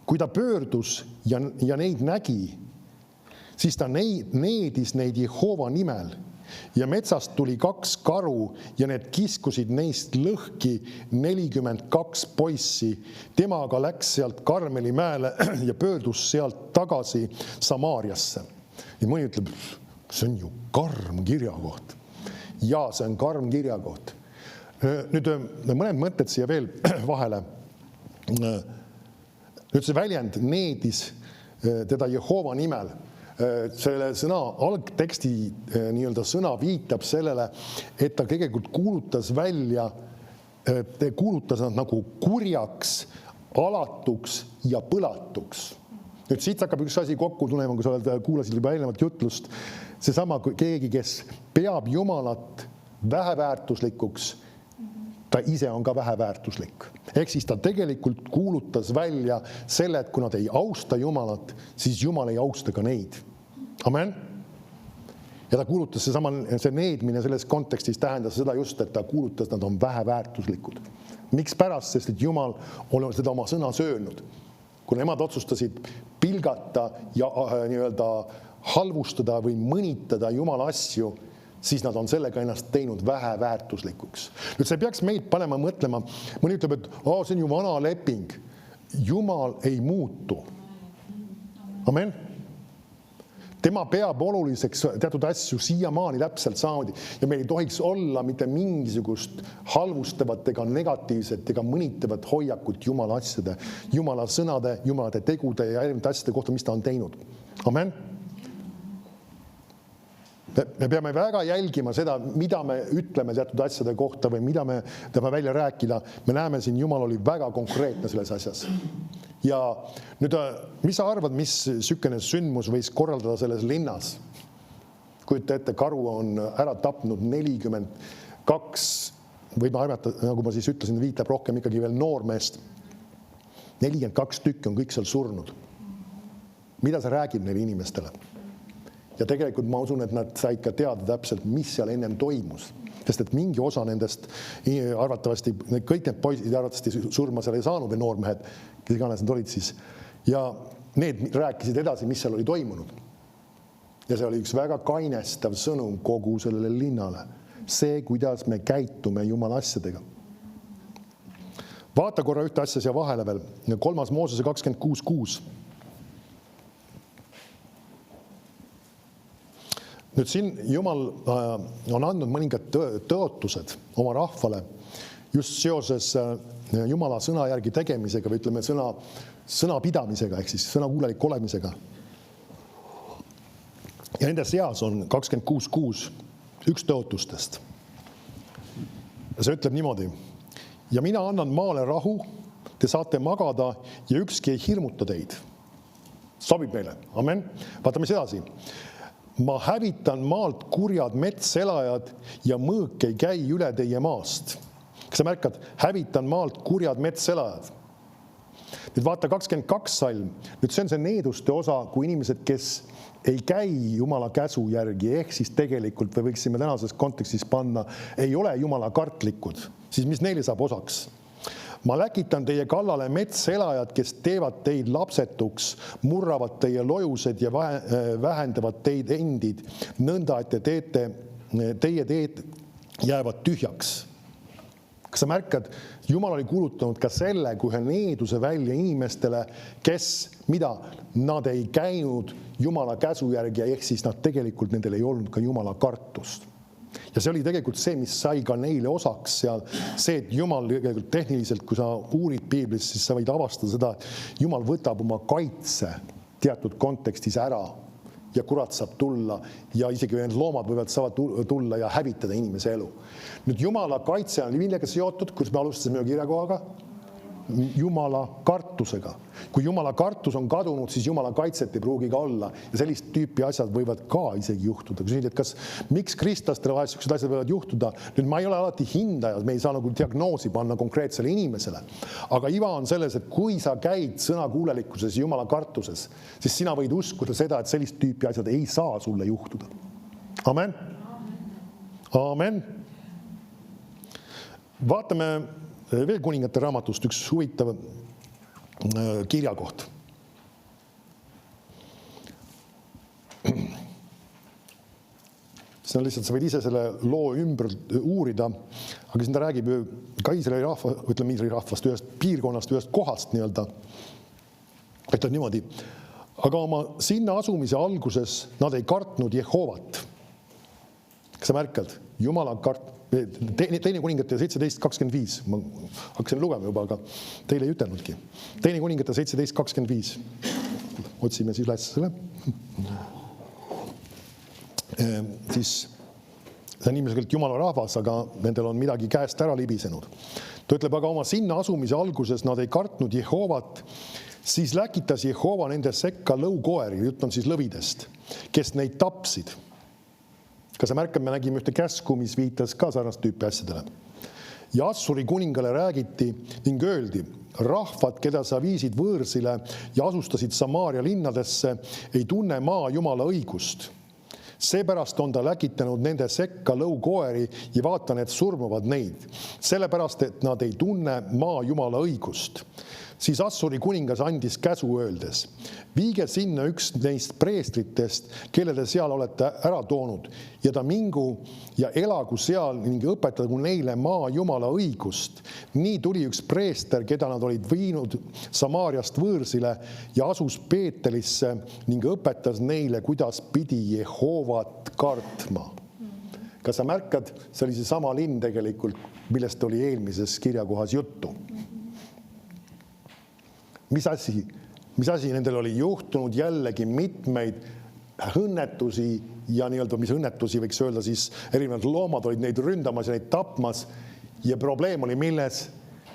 kui ta pöördus ja neid nägi, siis ta needis neid Jehova nimel ja metsast tuli 2 karu ja need kiskusid neist lõhki 42 poissi. Tema aga läks sealt Karmeli mäele ja pöördus sealt tagasi Samaariasse. Ja mõni ütleb, see on ju karm kirjakoht. Ja see on karm kirjakoht. Nüüd mõned mõtted siia veel vahele. Nüüd see väljend needis teda Jehova nimel. Selle sõna algteksti nii-öelda sõna viitab sellele, et ta tegelikult kuulutas nad nagu kurjaks, alatuks ja põlatuks. Nüüd siit hakkab üks asi kokku tulema, kui sa kuulasid juba eelnevat jutlust. Seesama keegi, kes peab Jumalat väheväärtuslikuks, ta ise on ka väheväärtuslik. Ehk siis ta tegelikult kuulutas välja selle, et kui nad ei austa Jumalat, siis Jumal ei austa ka neid. Amen. Ja ta kuulutas see needmine selles kontekstis tähendas seda just, et ta kuulutas, nad on väheväärtuslikud. Miks pärast? Sest et Jumal on seda oma sõna söönud. Kui nemad otsustasid pilgata ja nii-öelda halvustada või mõnitada Jumala asju, siis nad on sellega ennast teinud väheväärtuslikuks. Nüüd see peaks meid panema mõtlema. Mõni ütleb, et see on ju vana leping. Jumal ei muutu. Amen. Tema peab oluliseks teatud asju siiamaani täpselt samamoodi. Ja meil ei tohiks olla mitte mingisugust halvustavat ega negatiivset ega mõnitavat hoiakut Jumala asjade, Jumala sõnade, Jumalade tegude ja erinevate asjade kohta, mis ta on teinud. Amen. Me peame väga jälgima seda, mida me ütleme teatud asjade kohta või mida me tahame välja rääkida. Me näeme siin, Jumal oli väga konkreetne selles asjas. Ja nüüd, mis sa arvad, mis sükene sündmus võis korraldada selles linnas? Kujuta ette, karu on ära tapnud 42, või ma arvata, nagu ma siis ütlesin, viitab rohkem ikkagi veel noormeest. 42 tükki on kõik seal surnud. Mida see räägib neile inimestele? Ja tegelikult ma usun, et nad said ka teada täpselt, mis seal ennem toimus. Sest et mingi osa nendest arvatavasti, kõik need poisid arvatavasti surma seal ei saanud või noormehed, kes iganes nad olid siis. Ja need rääkisid edasi, mis seal oli toimunud. Ja see oli üks väga kainestav sõnum kogu sellele linnale. See, kuidas me käitume Jumala asjadega. Vaata korra ühte asja siia vahele veel. 3. Moosese 26.6. Nüüd siin Jumal on andnud mõningad tõotused oma rahvale just seoses Jumala sõna järgi tegemisega või ütleme sõna pidamisega ehk siis sõna kuulelik olemisega. Ja nende seas on 26.6 üks tõotustest. Ja see ütleb niimoodi. Ja mina annan maale rahu, te saate magada ja ükski ei hirmuta teid. Sobib meile. Amen. Vaatame sedasi. Ma hävitan maalt kurjad metselajad ja mõõk ei käi üle teie maast. Kas sa märkad? Hävitan maalt kurjad metselajad. Nüüd vaata 22 salm. Nüüd see on see needuste osa, kui inimesed, kes ei käi Jumala käsu järgi, ehk siis tegelikult või võiksime tänases kontekstis panna, ei ole Jumala kartlikud, siis mis neile saab osaks? Ma läkitan teie kallale metselajad, kes teevad teid lapsetuks, murravad teie lojused ja vähendavad teid endid, nõnda, et teie teed jäävad tühjaks. Kas sa märkad, Jumal oli kuulutanud ka selle, kui ühe needuse välja inimestele, kes, mida? Nad ei käinud Jumala käsu järgi, ehk siis nad tegelikult nendel ei olnud ka Jumala kartust. Ja see oli tegelikult see, mis sai ka neile osaks seal. See, et Jumal tegelikult tehniliselt, kui sa uurid piiblis, siis sa võid avastada seda, et Jumal võtab oma kaitse teatud kontekstis ära ja kurat saab tulla ja isegi need loomad saavad tulla ja hävitada inimese elu. Nüüd Jumala kaitse on millega seotud, kus me alustasime kirjakohaga? Jumala kartusega. Kui Jumala kartus on kadunud, siis Jumala kaitset ei pruugi ka olla. Ja sellist tüüpi asjad võivad ka isegi juhtuda. Miks kristlastele vahel sellised asjad võivad juhtuda? Nüüd ma ei ole alati hindaja, me ei saa nagu diagnoosi panna konkreetsele inimesele. Aga iva on selles, et kui sa käid sõnakuulelikkuses ja Jumala kartuses, siis sina võid uskuda seda, et sellist tüüpi asjad ei saa sulle juhtuda. Amen. Amen. Vaatame veel kuningate raamatust üks huvitav kirjakoht. see on lihtsalt, sa võid ise selle loo ümber uurida, aga siin ta räägib ju ka Iisraeli rahva, ütleme Iisraeli rahvast, ühest piirkonnast, ühest kohast nii-öelda. Ütleb niimoodi, aga oma sinna asumise alguses nad ei kartnud Jehovat. Kas sa märkad? Jumala teine kuningate 17.25. Ma hakkasin lugema juba, aga teile ei ütelnudki. Teine kuningate 17.25. Otsime siis üles selle. Siis see on ilmselt Jumala rahvas, aga nendel on midagi käest ära libisenud. Ta ütleb, aga oma sinna asumise alguses nad ei kartnud Jehovat, siis läkitas Jehova nende sekka lõukoeri, jutt on siis lõvidest, kes neid tapsid. Ka sa märkad, me nägime ühte käsku, mis viitas ka sarnast tüüpi asjadele. Ja Assuri kuningale räägiti ning öeldi, rahvad, keda sa viisid võõrsile ja asustasid Samaaria linnadesse, ei tunne maa Jumala õigust. Seepärast on ta läkitanud nende sekka lõukoeri ja vaata, need surmavad neid. Sellepärast, et nad ei tunne maa Jumala õigust. Siis Assuri kuningas andis käsu öeldes, viige sinna üks neist preestritest, kelle te seal olete ära toonud, ja ta mingu ja elagu seal ning õpetagu neile maa Jumala õigust. Nii tuli üks preester, keda nad olid viinud Samaariast võõrsile ja asus Peetelisse ning õpetas neile, kuidas pidi Jehovat kartma. Kas sa märkad, see oli see sama linn tegelikult, millest oli eelmises kirjakohas juttu. Mis asi nendel oli juhtunud jällegi mitmeid õnnetusi ja nii-öelda, mis õnnetusi võiks öelda, siis erinevad loomad olid neid ründamas ja neid tapmas ja probleem oli milles?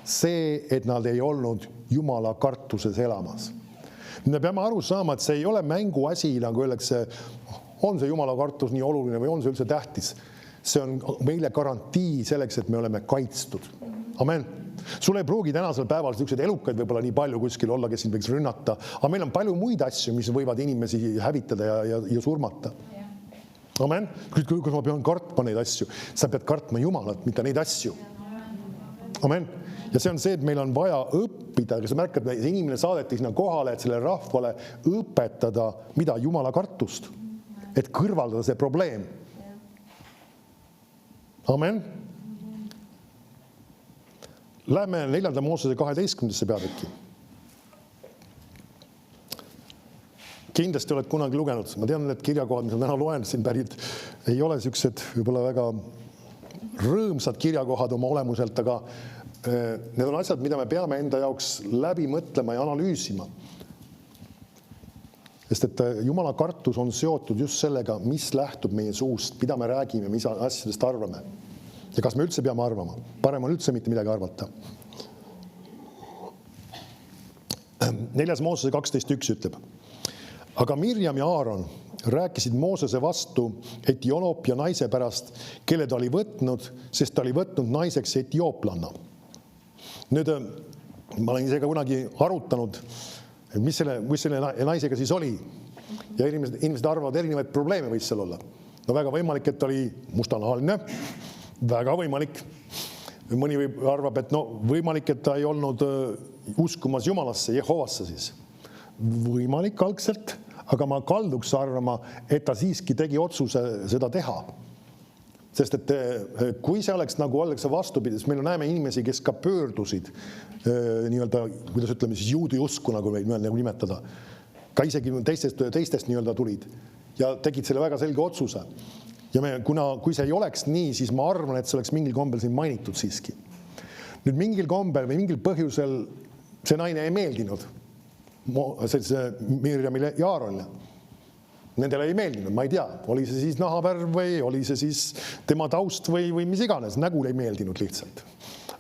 See, et nad ei olnud Jumala kartuses elamas. Me peame aru saama, et see ei ole mängu asi, nagu öeldakse, on see Jumala kartus nii oluline või on see üldse tähtis. See on meile garantii selleks, et me oleme kaitstud. Amen. Sul ei pruugi tänasel päeval selliseid elukaid võib-olla nii palju kuskil olla, kes sind võiks rünnata, aga meil on palju muid asju, mis võivad inimesi hävitada ja surmata. Amen. Kas ma pean kartma neid asju? Sa pead kartma Jumalat, mitte neid asju. Amen. Ja see on see, et meil on vaja õppida, kas sa märkad, see inimene saadeti sinna kohale, et selle rahvale õpetada, mida Jumala kartust, et kõrvaldada see probleem. Amen. Lähme 4. Moosese 12. peatükki. Kindlasti oled kunagi lugenud. Ma tean, et kirjakohad, mis ma täna loen siin pärit, ei ole sellised võib-olla väga rõõmsad kirjakohad oma olemuselt, aga need on asjad, mida me peame enda jaoks läbi mõtlema ja analüüsima. Sest et Jumala kartus on seotud just sellega, mis lähtub meie suust, mida me räägime, mis asjadest arvame. Ja kas me üldse peame arvama? Parem on üldse mitte midagi arvata. 4. Moosese 12.1 ütleb, aga Mirjam ja Aaron rääkisid Moosese vastu etioop ja naise pärast, kelle ta oli võtnud, sest ta oli võtnud naiseks etiooplanna. Nüüd ma olen ise ka kunagi arutanud, mis selle naisega siis oli. Ja inimesed arvavad, erinevaid probleeme võis seal olla. No väga võimalik, et ta oli mustanahaline. Väga võimalik. Mõni arvab, et võimalik, et ta ei olnud uskumas Jumalasse, Jehovasse siis. Võimalik algselt, aga ma kalduks arvama, et ta siiski tegi otsuse seda teha. Sest et kui see oleks nagu ollakse vastupidi, siis meil näeme inimesi, kes ka pöördusid nii-öelda, kuidas ütleme siis juudi usku, nagu meil nimetada. Ka isegi teistest nii-öelda tulid ja tegid selle väga selge otsuse. Ja kui see ei oleks nii, siis ma arvan, et see oleks mingil kombel siin mainitud siiski. Nüüd mingil kombel või mingil põhjusel see naine ei meeldinud Mirjamile ja Aaronile. Nendele ei meeldinud, ma ei tea, oli see siis nahavärv või oli see siis tema taust või mis iganes, nägul ei meeldinud lihtsalt.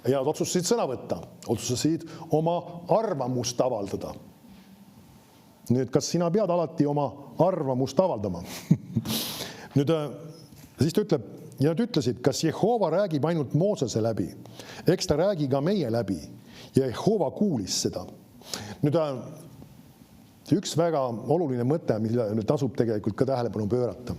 Ja otsustasid sõna võtta, otsustasid oma arvamust avaldada. Nüüd, kas sina pead alati oma arvamust avaldama? Nüüd, siis ta ütleb, ja nad ütlesid, kas Jehova räägib ainult Moosese läbi, eks ta räägi ka meie läbi ja Jehova kuulis seda. Nüüd, üks väga oluline mõte, mille tasub tegelikult ka tähelepanu pöörata.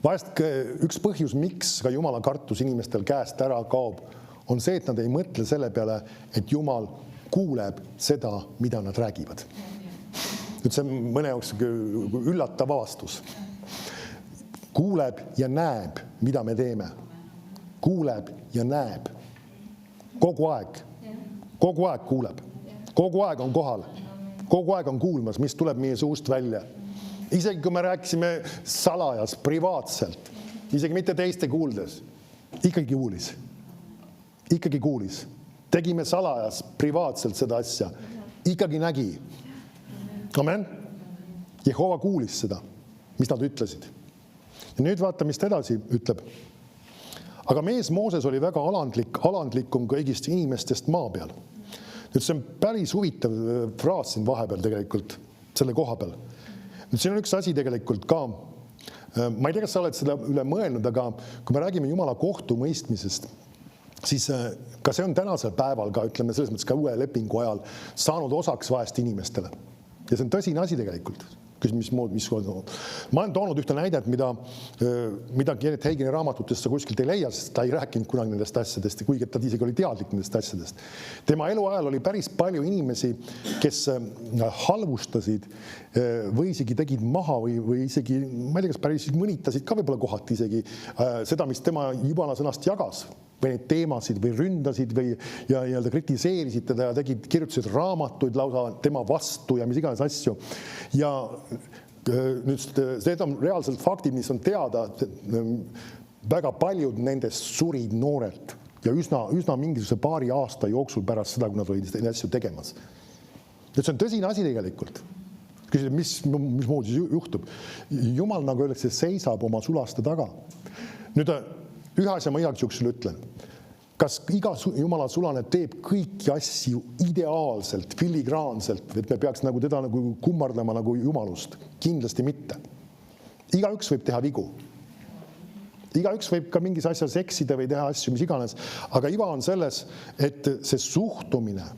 Vahest üks põhjus, miks ka Jumala kartus inimestel käest ära kaob, on see, et nad ei mõtle selle peale, et Jumal kuuleb seda, mida nad räägivad. Nüüd see on mõne jaoks üllatav avastus. kuuleb ja näeb, mida me teeme. Kuuleb ja näeb. Kogu aeg kuuleb. Kogu aeg on kohal. Kogu aeg on kuulmas, mis tuleb meie suust välja. Isegi kui me rääkisime salajas, privaatselt, isegi mitte teiste kuuldes, ikkagi kuulis. Tegime salajas, privaatselt seda asja. Ikkagi nägi. Amen. Jehova kuulis seda, mis nad ütlesid. Ja nüüd vaata, mis ta edasi ütleb. Aga mees Mooses oli väga alandlikum kõigist inimestest maa peal. Nüüd see on päris huvitav fraas siin vahepeal tegelikult, selle koha peal. Nüüd siin on üks asi tegelikult ka. Ma ei tea, kas sa oled seda üle mõelnud, aga kui me räägime Jumala kohtumõistmisest, siis ka see on tänasel päeval ka, ütleme selles mõttes ka uue lepingu ajal saanud osaks vahest inimestele. Ja see on tõsine asi tegelikult. Ma olen toonud ühte näidet, mida Kenneth Hagini raamatutest sa kuskilt ei leia, sest ta ei rääkinud kunagi nendest asjadest, kuigi ta isegi oli teadlik nendest asjadest. Tema eluajal oli päris palju inimesi, kes halvustasid või isegi tegid maha või isegi, ma ei tea, kas päris mõnitasid ka võib-olla kohati isegi seda, mis tema Jumala sõnast jagas või neid teemasid või ründasid või kritiseerisid teda ja kirjutasid raamatuid lausa tema vastu ja mis iganes asju. Ja nüüd need on reaalselt faktid, mis on teada, väga paljud nendest surid noorelt ja üsna mingisuguse paari aasta jooksul pärast seda, kui nad olid neid asju tegemas. See on tõsine asi tegelikult. Küsid, mismoodi juhtub? Jumal, nagu öeldakse, seisab oma sulaste taga. Nüüd ühe asja ma igaks juhul ütlen. Kas iga Jumala sulane teeb kõiki asju ideaalselt, filigraanselt, et me peaks nagu teda nagu kummardama nagu Jumalust? Kindlasti mitte. Igaüks võib teha vigu. Igaüks võib ka mingis asjas eksida või teha asju, mis iganes. Aga iva on selles, et see suhtumine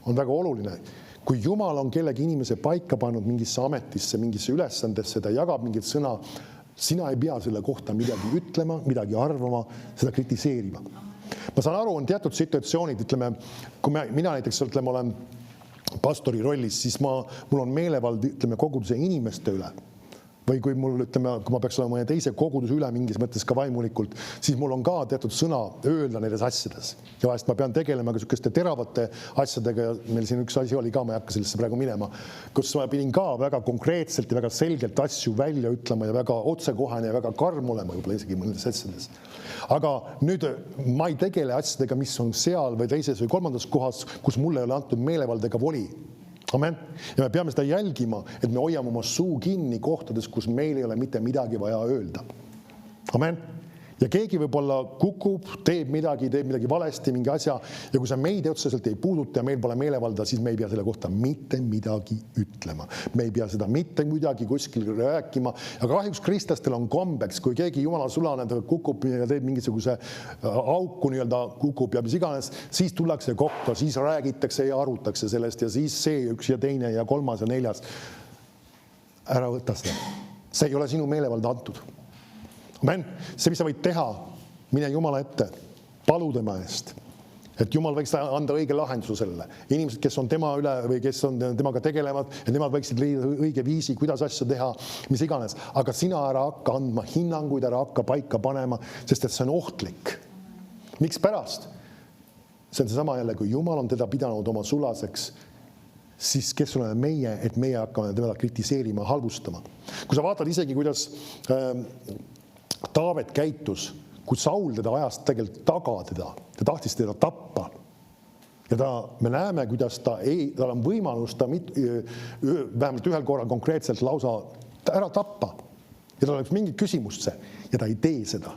on väga oluline. Kui Jumal on kellegi inimese paika pannud mingisse ametisse, mingisse ülesandesse, ta jagab mingit sõna, sina ei pea selle kohta midagi ütlema, midagi arvama, seda kritiseerima. Ma saan aru, on teatud situatsioonid, ütleme, kui mina näiteks olen pastori rollis, siis mul on meelevald, ütleme, koguduse inimeste üle. Või kui mul, ütleme, kui ma peaks olema mõne teise koguduse üle mingis mõttes ka vaimulikult, siis mul on ka teatud sõna öelda nendes asjades. Ja vahest ma pean tegelema ka sükeste teravate asjadega ja meil siin üks asi oli ka, ma ei hakka sellesse praegu minema, kus ma pidin ka väga konkreetselt ja väga selgelt asju välja ütlema ja väga otsekohane ja väga karm olema võib-olla isegi mõnedes asjades. Aga nüüd ma ei tegele asjadega, mis on seal või teises või kolmandas kohas, kus mulle ei ole antud meelevald ega voli. Amen. Ja me peame seda jälgima, et me hoiame oma suu kinni kohtades, kus meil ei ole mitte midagi vaja öelda. Amen. Ja keegi võib-olla kukub, teeb midagi valesti, mingi asja, ja kui see meid otseselt ei puuduta ja meil pole meelevalda, siis me ei pea selle kohta mitte midagi ütlema. Me ei pea seda mitte midagi kuskil rääkima. Aga kahjuks kristlastel on kombeks, kui keegi Jumala sulane kukub ja teeb mingisuguse auku, kukub ja mis iganes, siis tullakse kokku, siis räägitakse ja arutakse sellest ja siis see üks ja teine ja kolmas ja neljas. Ära võta seda. See ei ole sinu meelevalda antud. Amen. See, mis sa võid teha, mine Jumala ette, palu tema eest, et Jumal võiks anda õige lahenduse sellele. Inimesed, kes on tema üle või kes on temaga tegelevad, et nemad võiksid leida õige viisi, kuidas asju teha, mis iganes. Aga sina ära hakka andma hinnanguid, ära hakka paika panema, sest et see on ohtlik. Miks pärast? See on seesama jälle, kui Jumal on teda pidanud oma sulaseks, siis kes oleme meie, et meie hakkame teda kritiseerima, halvustama. Kui sa vaatad isegi, kuidas Taavet käitus, kui Saul teda ajast tegelikult taga ta tahtis teda tappa. Ja me näeme, kuidas tal on võimalus vähemalt ühel korral konkreetselt lausa ära tappa. Ja tal oleks mingi küsimust see, ja ta ei tee seda,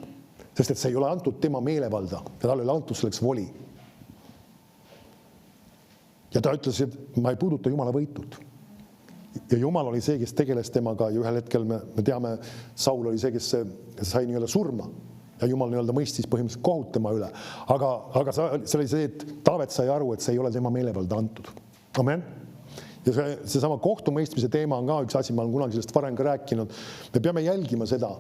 sest et see ei ole antud tema meelevalda ja tal ei ole antud selleks voli. Ja ta ütles, et ma ei puuduta Jumala võitut. Ja Jumal oli see, kes tegeles temaga ja ühel hetkel me teame, Saul oli see, kes sai nii-öelda surma ja Jumal nii-öelda mõistis põhimõtteliselt kohut tema üle. Aga see oli see, et Taavet sai aru, et see ei ole tema meelevalda antud. Amen. Ja see sama kohtumõistmise teema on ka üks asi, ma olen kunagi sellest varem ka rääkinud. Me peame jälgima seda,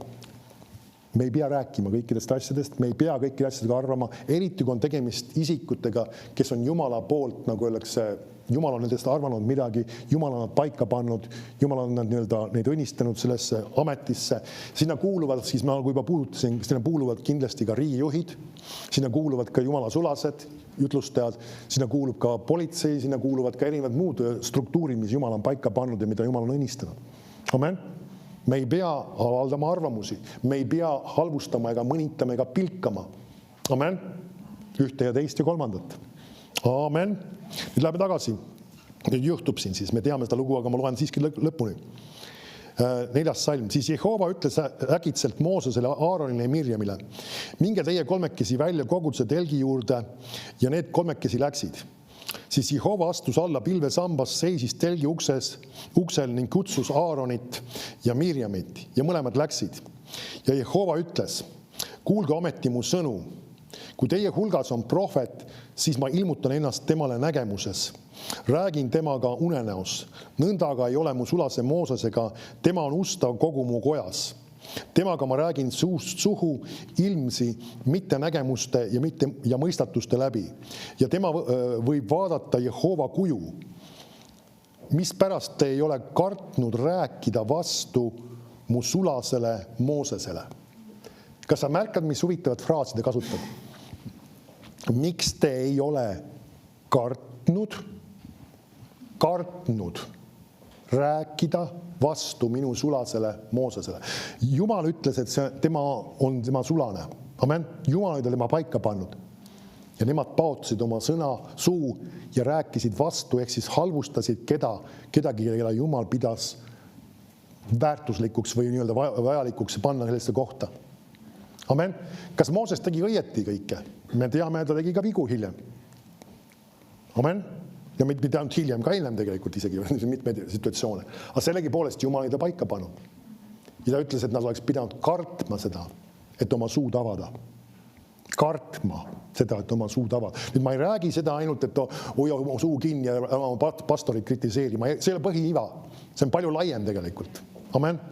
Me ei pea rääkima kõikidest asjadest, me ei pea kõikide asjadega arvama, eriti kui on tegemist isikutega, kes on Jumala poolt, nagu öeldakse, Jumal on nendest arvanud midagi, Jumal on nad paika pannud, Jumal on nad neid õnnistanud sellesse ametisse. Sinna kuuluvad, siis ma juba puudutasin, sinna kuuluvad kindlasti ka riigijuhid, sinna kuuluvad ka Jumala sulased, ütlustajad, sinna kuulub ka politsei, sinna kuuluvad ka erinevad muud struktuurid, mis Jumal on paika pannud ja mida Jumal on õnnistanud. Amen. Me ei pea avaldama arvamusi, me ei pea halvustama ega mõnitama ega pilkama. Amen. Ühte ja teist ja kolmandat. Amen. Nüüd läheme tagasi. Nüüd juhtub siin siis, me teame seda lugu, aga ma loen siiski lõpuni. 4. salm. Siis Jehova ütles äkitselt Moosesele, Aaronile ja Mirjamile: minge teie kolmekesi välja koguduse telgi juurde, ja need kolmekesi läksid. Siis Jehova astus alla pilvesambas, seisis telgi uksel ning kutsus Aaronit ja Mirjamit ja mõlemad läksid. Ja Jehova ütles: kuulge ometi mu sõnu. Kui teie hulgas on prohvet, siis ma ilmutan ennast temale nägemuses. Räägin temaga unenäos. Nõnda aga ei ole mu sulase Moosesega, tema on ustav kogu mu kojas. Temaga ma räägin suust suhu ilmsi, mitte nägemuste ja mõistatuste läbi. Ja tema võib vaadata Jehova kuju. Mispärast te ei ole kartnud rääkida vastu mu sulasele Moosesele? Kas sa märkad, mis huvitavat fraasi te kasutab? Miks te ei ole kartnud rääkida vastu minu sulasele Moosesele? Jumal ütles, et tema on tema sulane. Amen. Jumal oli tema paika pannud. Ja nemad paotasid oma sõna suu ja rääkisid vastu, ehk siis halvustasid kedagi, keda Jumal pidas väärtuslikuks või nii-öelda vajalikuks panna sellesse kohta. Amen. Kas Mooses tegi õieti kõike? Me teame, et ta tegi ka vigu hiljem. Amen. Ja mitte ainult hiljem, ka hiljem tegelikult isegi mitmeid situatsioone. Aga sellegi poolest Jumal oli ta paika pannud. Ja ta ütles, et nad oleks pidanud kartma seda, et oma suud avada. Kartma seda, et oma suud avada. Nüüd ma ei räägi seda ainult, et hoia oma suu kinni ja oma pastorit kritiseerima. See ei ole põhiiva. See on palju laiem tegelikult. Amen.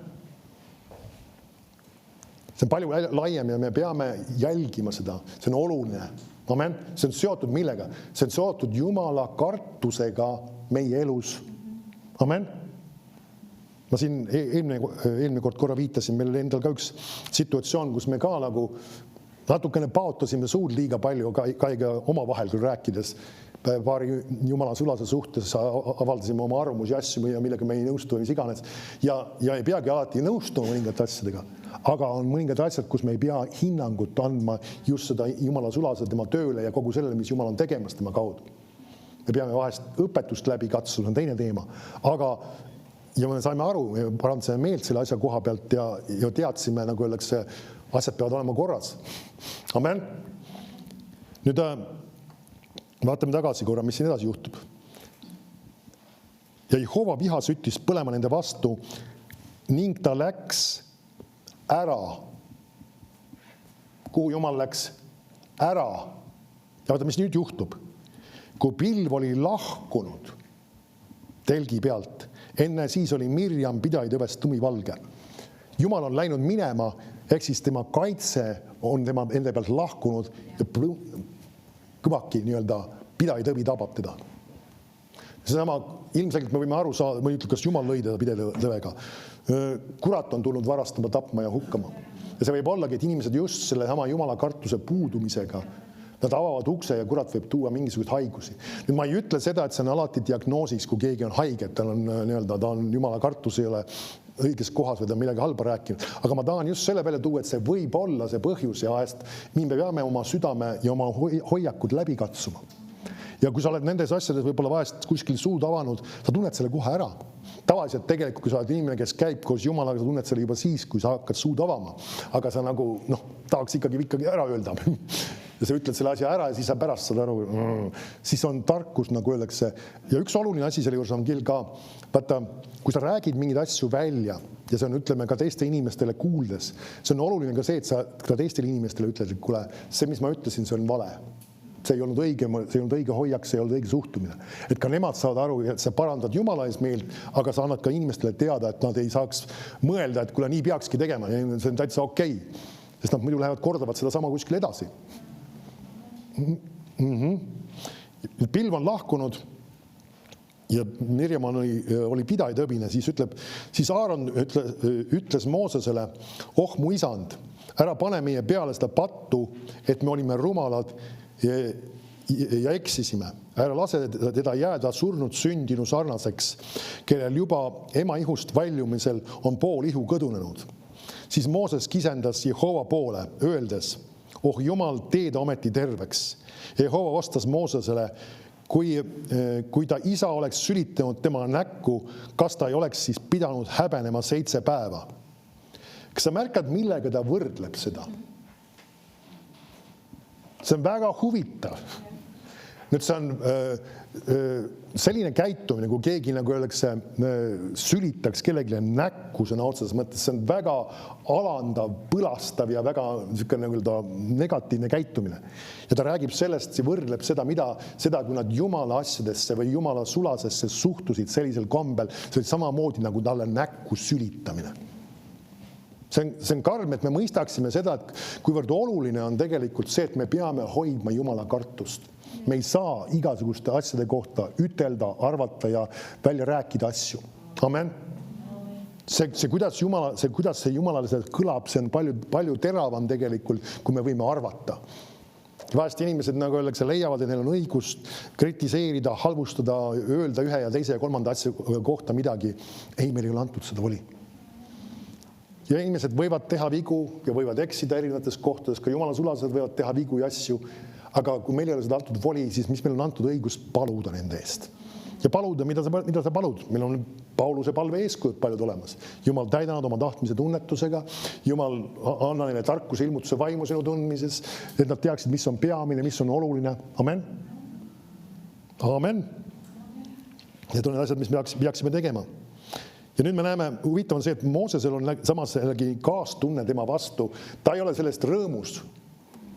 See on palju laiem ja me peame jälgima seda. See on oluline. Amen. See on seotud millega? See on seotud Jumala kartusega meie elus. Amen. Ma siin eelmine kord korra viitasin, meil endal ka üks situatsioon, kus me ka nagu natukene paotasime suud liiga palju, ka oma vahel küll rääkides, paari Jumala sulase suhtes avaldasime oma arvamusi asju, millega me ei nõustu või mis iganes. Ja ei peagi alati nõustuma mõningate asjadega, aga on mõningad asjad, kus me ei pea hinnangut andma just seda Jumala sulase tema tööle ja kogu sellele, mis Jumal on tegemas tema kaudu. Me peame vahest õpetust läbi katsuda, on teine teema. Aga ja me saime aru, me parandasime meelt selle asja koha pealt ja teadsime, nagu öeldakse, asjad peavad olema korras. Amen. Nüüd vaatame tagasi korra, mis siin edasi juhtub. Ja Jehova viha süttis põlema nende vastu ning ta läks ära. Kuhu Jumal läks? Ära. Ja vaata, mis nüüd juhtub. Kui pilv oli lahkunud telgi pealt, enne siis oli Mirjam pidajatõvest tumivalge. Jumal on läinud minema, ehk siis tema kaitse on tema enda pealt lahkunud ja kõvaki nii-öelda pidajatõvi tabab teda. Seesama, ilmselgelt me võime aru saada, ma ütleb, kas Jumal lõi teda pidajatõvega. Kurat on tulnud varastama, tapma ja hukkama. Ja see võib ollagi, et inimesed just selle sama Jumala kartuse puudumisega, nad avavad ukse ja kurat võib tuua mingisugust haigusi. Nüüd ma ei ütle seda, et see on alati diagnoosis, kui keegi on haige, et ta on Jumala kartus ei ole õiges kohas või ta on midagi halba rääkinud. Aga ma tahan just selle peale tuua, et see võib olla see põhjus ja ajast, nii me peame oma südame ja oma hoiakud läbi katsuma. Ja kui sa oled nendes asjades võib-olla vahest kuskil suud avanud, sa tunned selle kohe ära. Tavaliselt tegelikult, kui sa oled inimene, kes käib koos Jumalaga, sa tunned selle juba siis, kui sa hakkad suud avama. Aga sa nagu, tahaks ikkagi ära öelda. Ja sa ütled selle asja ära ja siis sa pärast saad aru, siis on tarkus, nagu öeldakse. Ja üks oluline asi selle juures on küll ka, vaata, kui sa räägid mingeid asju välja ja see on, ütleme, ka teiste inimestele kuuldes, see on oluline ka see, et sa ka teistele inimestele ütled, et kuule, see, mis ma ütlesin, see on vale. See ei olnud õige hoiak, see ei olnud õige suhtumine. Et ka nemad saavad aru, et sa parandad Jumala ees meelt, aga sa annad ka inimestele teada, et nad ei saaks mõelda, et kuule, nii peakski tegema ja see on täitsa okei. sest nad muidu lähevad kordavad seda sama kuskil edasi. Pilv on lahkunud ja Mirjam oli pidajatööbine, siis Aaron ütles Moosesele, oh mu isand, ära pane meie peale seda pattu, et me olime rumalad ja eksisime. Ära lase teda jääda surnud sündinu sarnaseks, kellel juba ema ihust väljumisel on pool ihu kõdunenud. Siis Mooses kisendas Jehova poole, öeldes, oh Jumal, tee ta ometi terveks. Jehova vastas Moosesele, kui ta isa oleks sülitanud tema näkku, kas ta ei oleks siis pidanud häbenema 7 päeva? Kas sa märkad, millega ta võrdleb seda? See on väga huvitav. Nüüd see on selline käitumine, kui keegi, nagu öeldakse, sülitaks kellelegi näkku sõna otseses mõttes. See on väga alandav, põlastav ja väga negatiivne käitumine. Ja ta räägib sellest, see võrdleb seda, kui nad Jumala asjadesse või Jumala sulasesse suhtusid sellisel kombel. See oli samamoodi nagu talle näkku sülitamine. See on karm, et me mõistaksime seda, et kuivõrd oluline on tegelikult see, et me peame hoidma Jumala kartust. Me ei saa igasuguste asjade kohta ütelda, arvata ja välja rääkida asju. Amen. Kuidas see Jumalale kõlab, see on palju teravam tegelikult, kui me võime arvata. Vahest inimesed, nagu öeldakse, leiavad, et neil on õigust kritiseerida, halvustada, öelda ühe ja teise ja kolmanda asja kohta midagi. Ei, meil ei ole antud seda voli. Ja inimesed võivad teha vigu ja võivad eksida erinevates kohtades, ka Jumala sulased võivad teha vigu ja asju, aga kui meil ei ole seda antud voli, siis mis meil on antud õigus paluda nende eest. Ja paluda, mida sa palud? Meil on Pauluse palve eeskujud paljud olemas. Jumal, täida nad oma tahtmise tunnetusega. Jumal, anna neile tarkuse, ilmutuse vaimu sinu tundmises, et nad teaksid, mis on peamine, mis on oluline. Amen. Amen. Need on need asjad, mis me peaksime tegema. Ja nüüd me näeme, huvitav on see, et Moosesel on samas kaastunne tema vastu. Ta ei ole sellest rõõmus,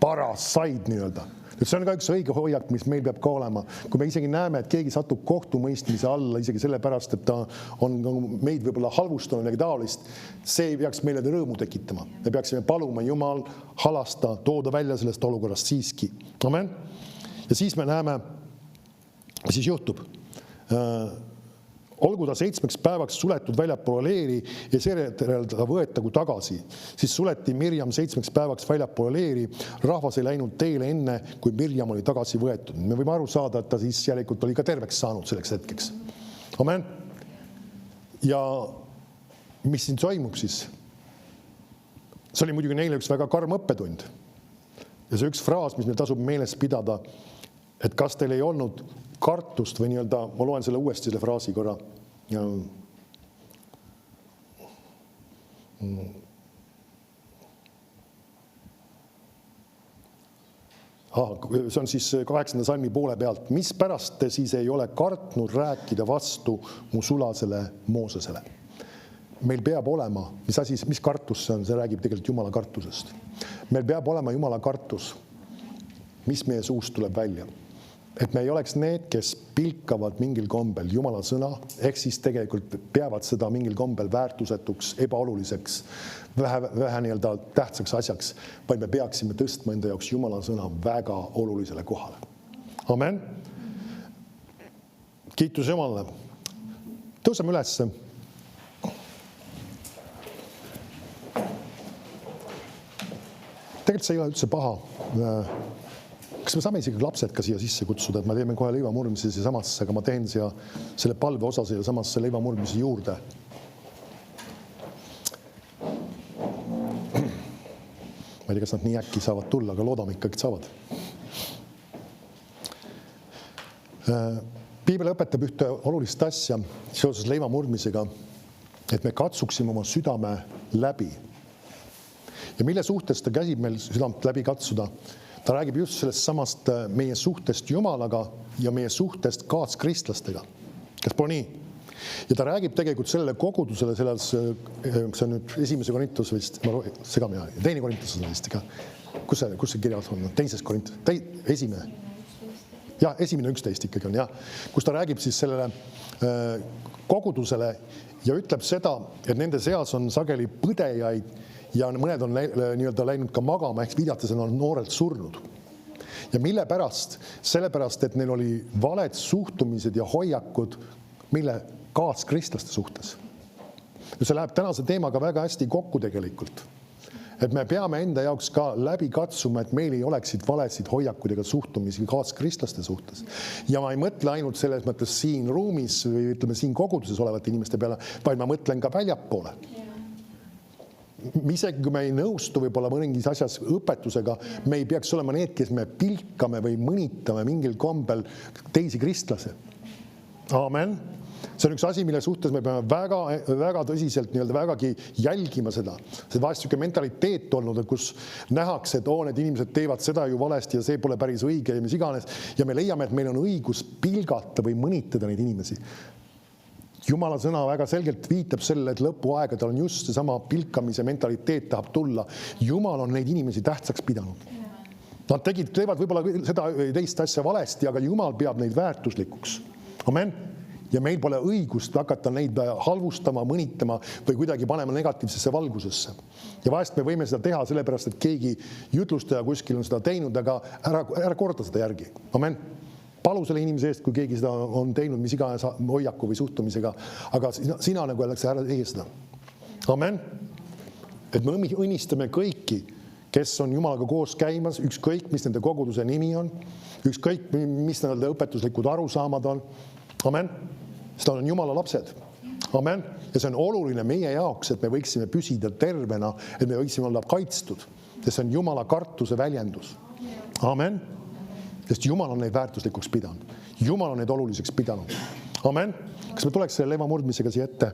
paras said nii-öelda. Nüüd see on ka üks õige hoiak, mis meil peab ka olema. Kui me isegi näeme, et keegi satub kohtumõistmise alla, isegi sellepärast, et ta on meid võib-olla halvustanud ja taolist, see ei peaks meile rõõmu tekitama. Me peaksime paluma Jumal halasta, tooda välja sellest olukorrast siiski. Amen. Ja siis me näeme, mis siis juhtub. Olgu ta 7 päevaks suletud väljapoole leeri ja seejärel ta võetagu tagasi. Siis suleti Mirjam 7 päevaks väljapoole leeri. Rahvas ei läinud teele enne, kui Mirjam oli tagasi võetud. Me võime aru saada, et ta siis järelikult oli ka terveks saanud selleks hetkeks. Amen. Ja mis siin toimub siis? See oli muidugi neile üks väga karm õppetund. Ja see üks fraas, mis meil tasub meeles pidada, et kas teil ei olnud kartust või nii-öelda, ma loen selle uuesti selle fraasi korra. See on siis 8. salmi poole pealt. Mis pärast te siis ei ole kartnud rääkida vastu mu sulasele Moosesele? Meil peab olema, mis kartus see on? See räägib tegelikult Jumala kartusest. Meil peab olema Jumala kartus, mis meie suust tuleb välja. Et me ei oleks need, kes pilkavad mingil kombel Jumala sõna, ehk siis tegelikult peavad seda mingil kombel väärtusetuks, ebaoluliseks, vähe nii-öelda tähtsaks asjaks, vaid me peaksime tõstma enda jaoks Jumala sõna väga olulisele kohale. Amen. Kiitus Jumalale. Tõuseme ülesse. Tegelikult see ei ole üldse paha. Kas me saame isegi lapsed ka siia sisse kutsuda, et me teeme kohe leivamurdmise siia samasse, aga ma teen siia selle palve osa siia samasse leivamurdmise juurde. Ma ei tea, kas nad nii äkki saavad tulla, aga loodame ikkagi saavad. Piibel õpetab ühte olulist asja seoses leivamurdmisega, et me katsuksime oma südame läbi. Ja mille suhtes ta käsib meil südamt läbi katsuda? Ta räägib just sellest samast meie suhtest Jumalaga ja meie suhtest kaaskristlastega. Kas pole nii? Ja ta räägib tegelikult sellele kogudusele, see on nüüd 1. Korintus vist, ma segame ja 2. Korintus on vist, kus see kirjas on? 2. Korintus, 1. Ja 1. 11 ikkagi on, jah. Kus ta räägib siis sellele kogudusele ja ütleb seda, et nende seas on sageli põdejaid ja mõned on nii-öelda läinud ka magama, ehk viidates on noorelt surnud. Ja mille pärast? Sellepärast, et neil oli valed suhtumised ja hoiakud, mille kaaskristlaste suhtes. Ja see läheb tänase teemaga väga hästi kokku tegelikult. Et me peame enda jaoks ka läbi katsuma, et meil ei oleksid valesid hoiakud ega suhtumisi kaaskristlaste suhtes. Ja ma ei mõtle ainult selles mõttes siin ruumis või ütleme siin koguduses olevate inimeste peale, vaid ma mõtlen ka väljapoole. Isegi kui me ei nõustu võib-olla mõningis asjas õpetusega, me ei peaks olema need, kes me pilkame või mõnitame mingil kombel teisi kristlase. Amen. See on üks asi, mille suhtes me peame väga tõsiselt vägagi jälgima seda. See vahest niisugune mentaliteet olnud, kus nähakse, et need inimesed teevad seda ju valesti ja see pole päris õige ja mis iganes. Ja me leiame, et meil on õigus pilgata või mõnitada neid inimesi. Jumala sõna väga selgelt viitab sellele, et lõpuaegadel on just seesama pilkamise mentaliteet tahab tulla. Jumal on neid inimesi tähtsaks pidanud. Nad teevad võib-olla seda teist asja valesti, aga Jumal peab neid väärtuslikuks. Amen. Ja meil pole õigust hakata neid halvustama, mõnitama või kuidagi panema negatiivsesse valgusesse. Ja vahest me võime seda teha sellepärast, et keegi jutlustaja kuskil on seda teinud, aga ära korda seda järgi. Amen. Palu selle inimese eest, kui keegi seda on teinud, mis iganes hoiaku või suhtumisega, aga sina nagu öeldakse, ära tee seda. Amen. Et me õnnistame kõiki, kes on Jumalaga koos käimas, ükskõik, mis nende koguduse nimi on, ükskõik, mis nende õpetuslikud arusaamad on. Amen. Seda on Jumala lapsed. Amen. Ja see on oluline meie jaoks, et me võiksime püsida tervena, et me võiksime olla kaitstud. See on Jumala kartuse väljendus. Amen. Sest Jumal on neid väärtuslikuks pidanud. Jumal on neid oluliseks pidanud. Amen. Kas me tuleks selle leva murdmisega siia ette?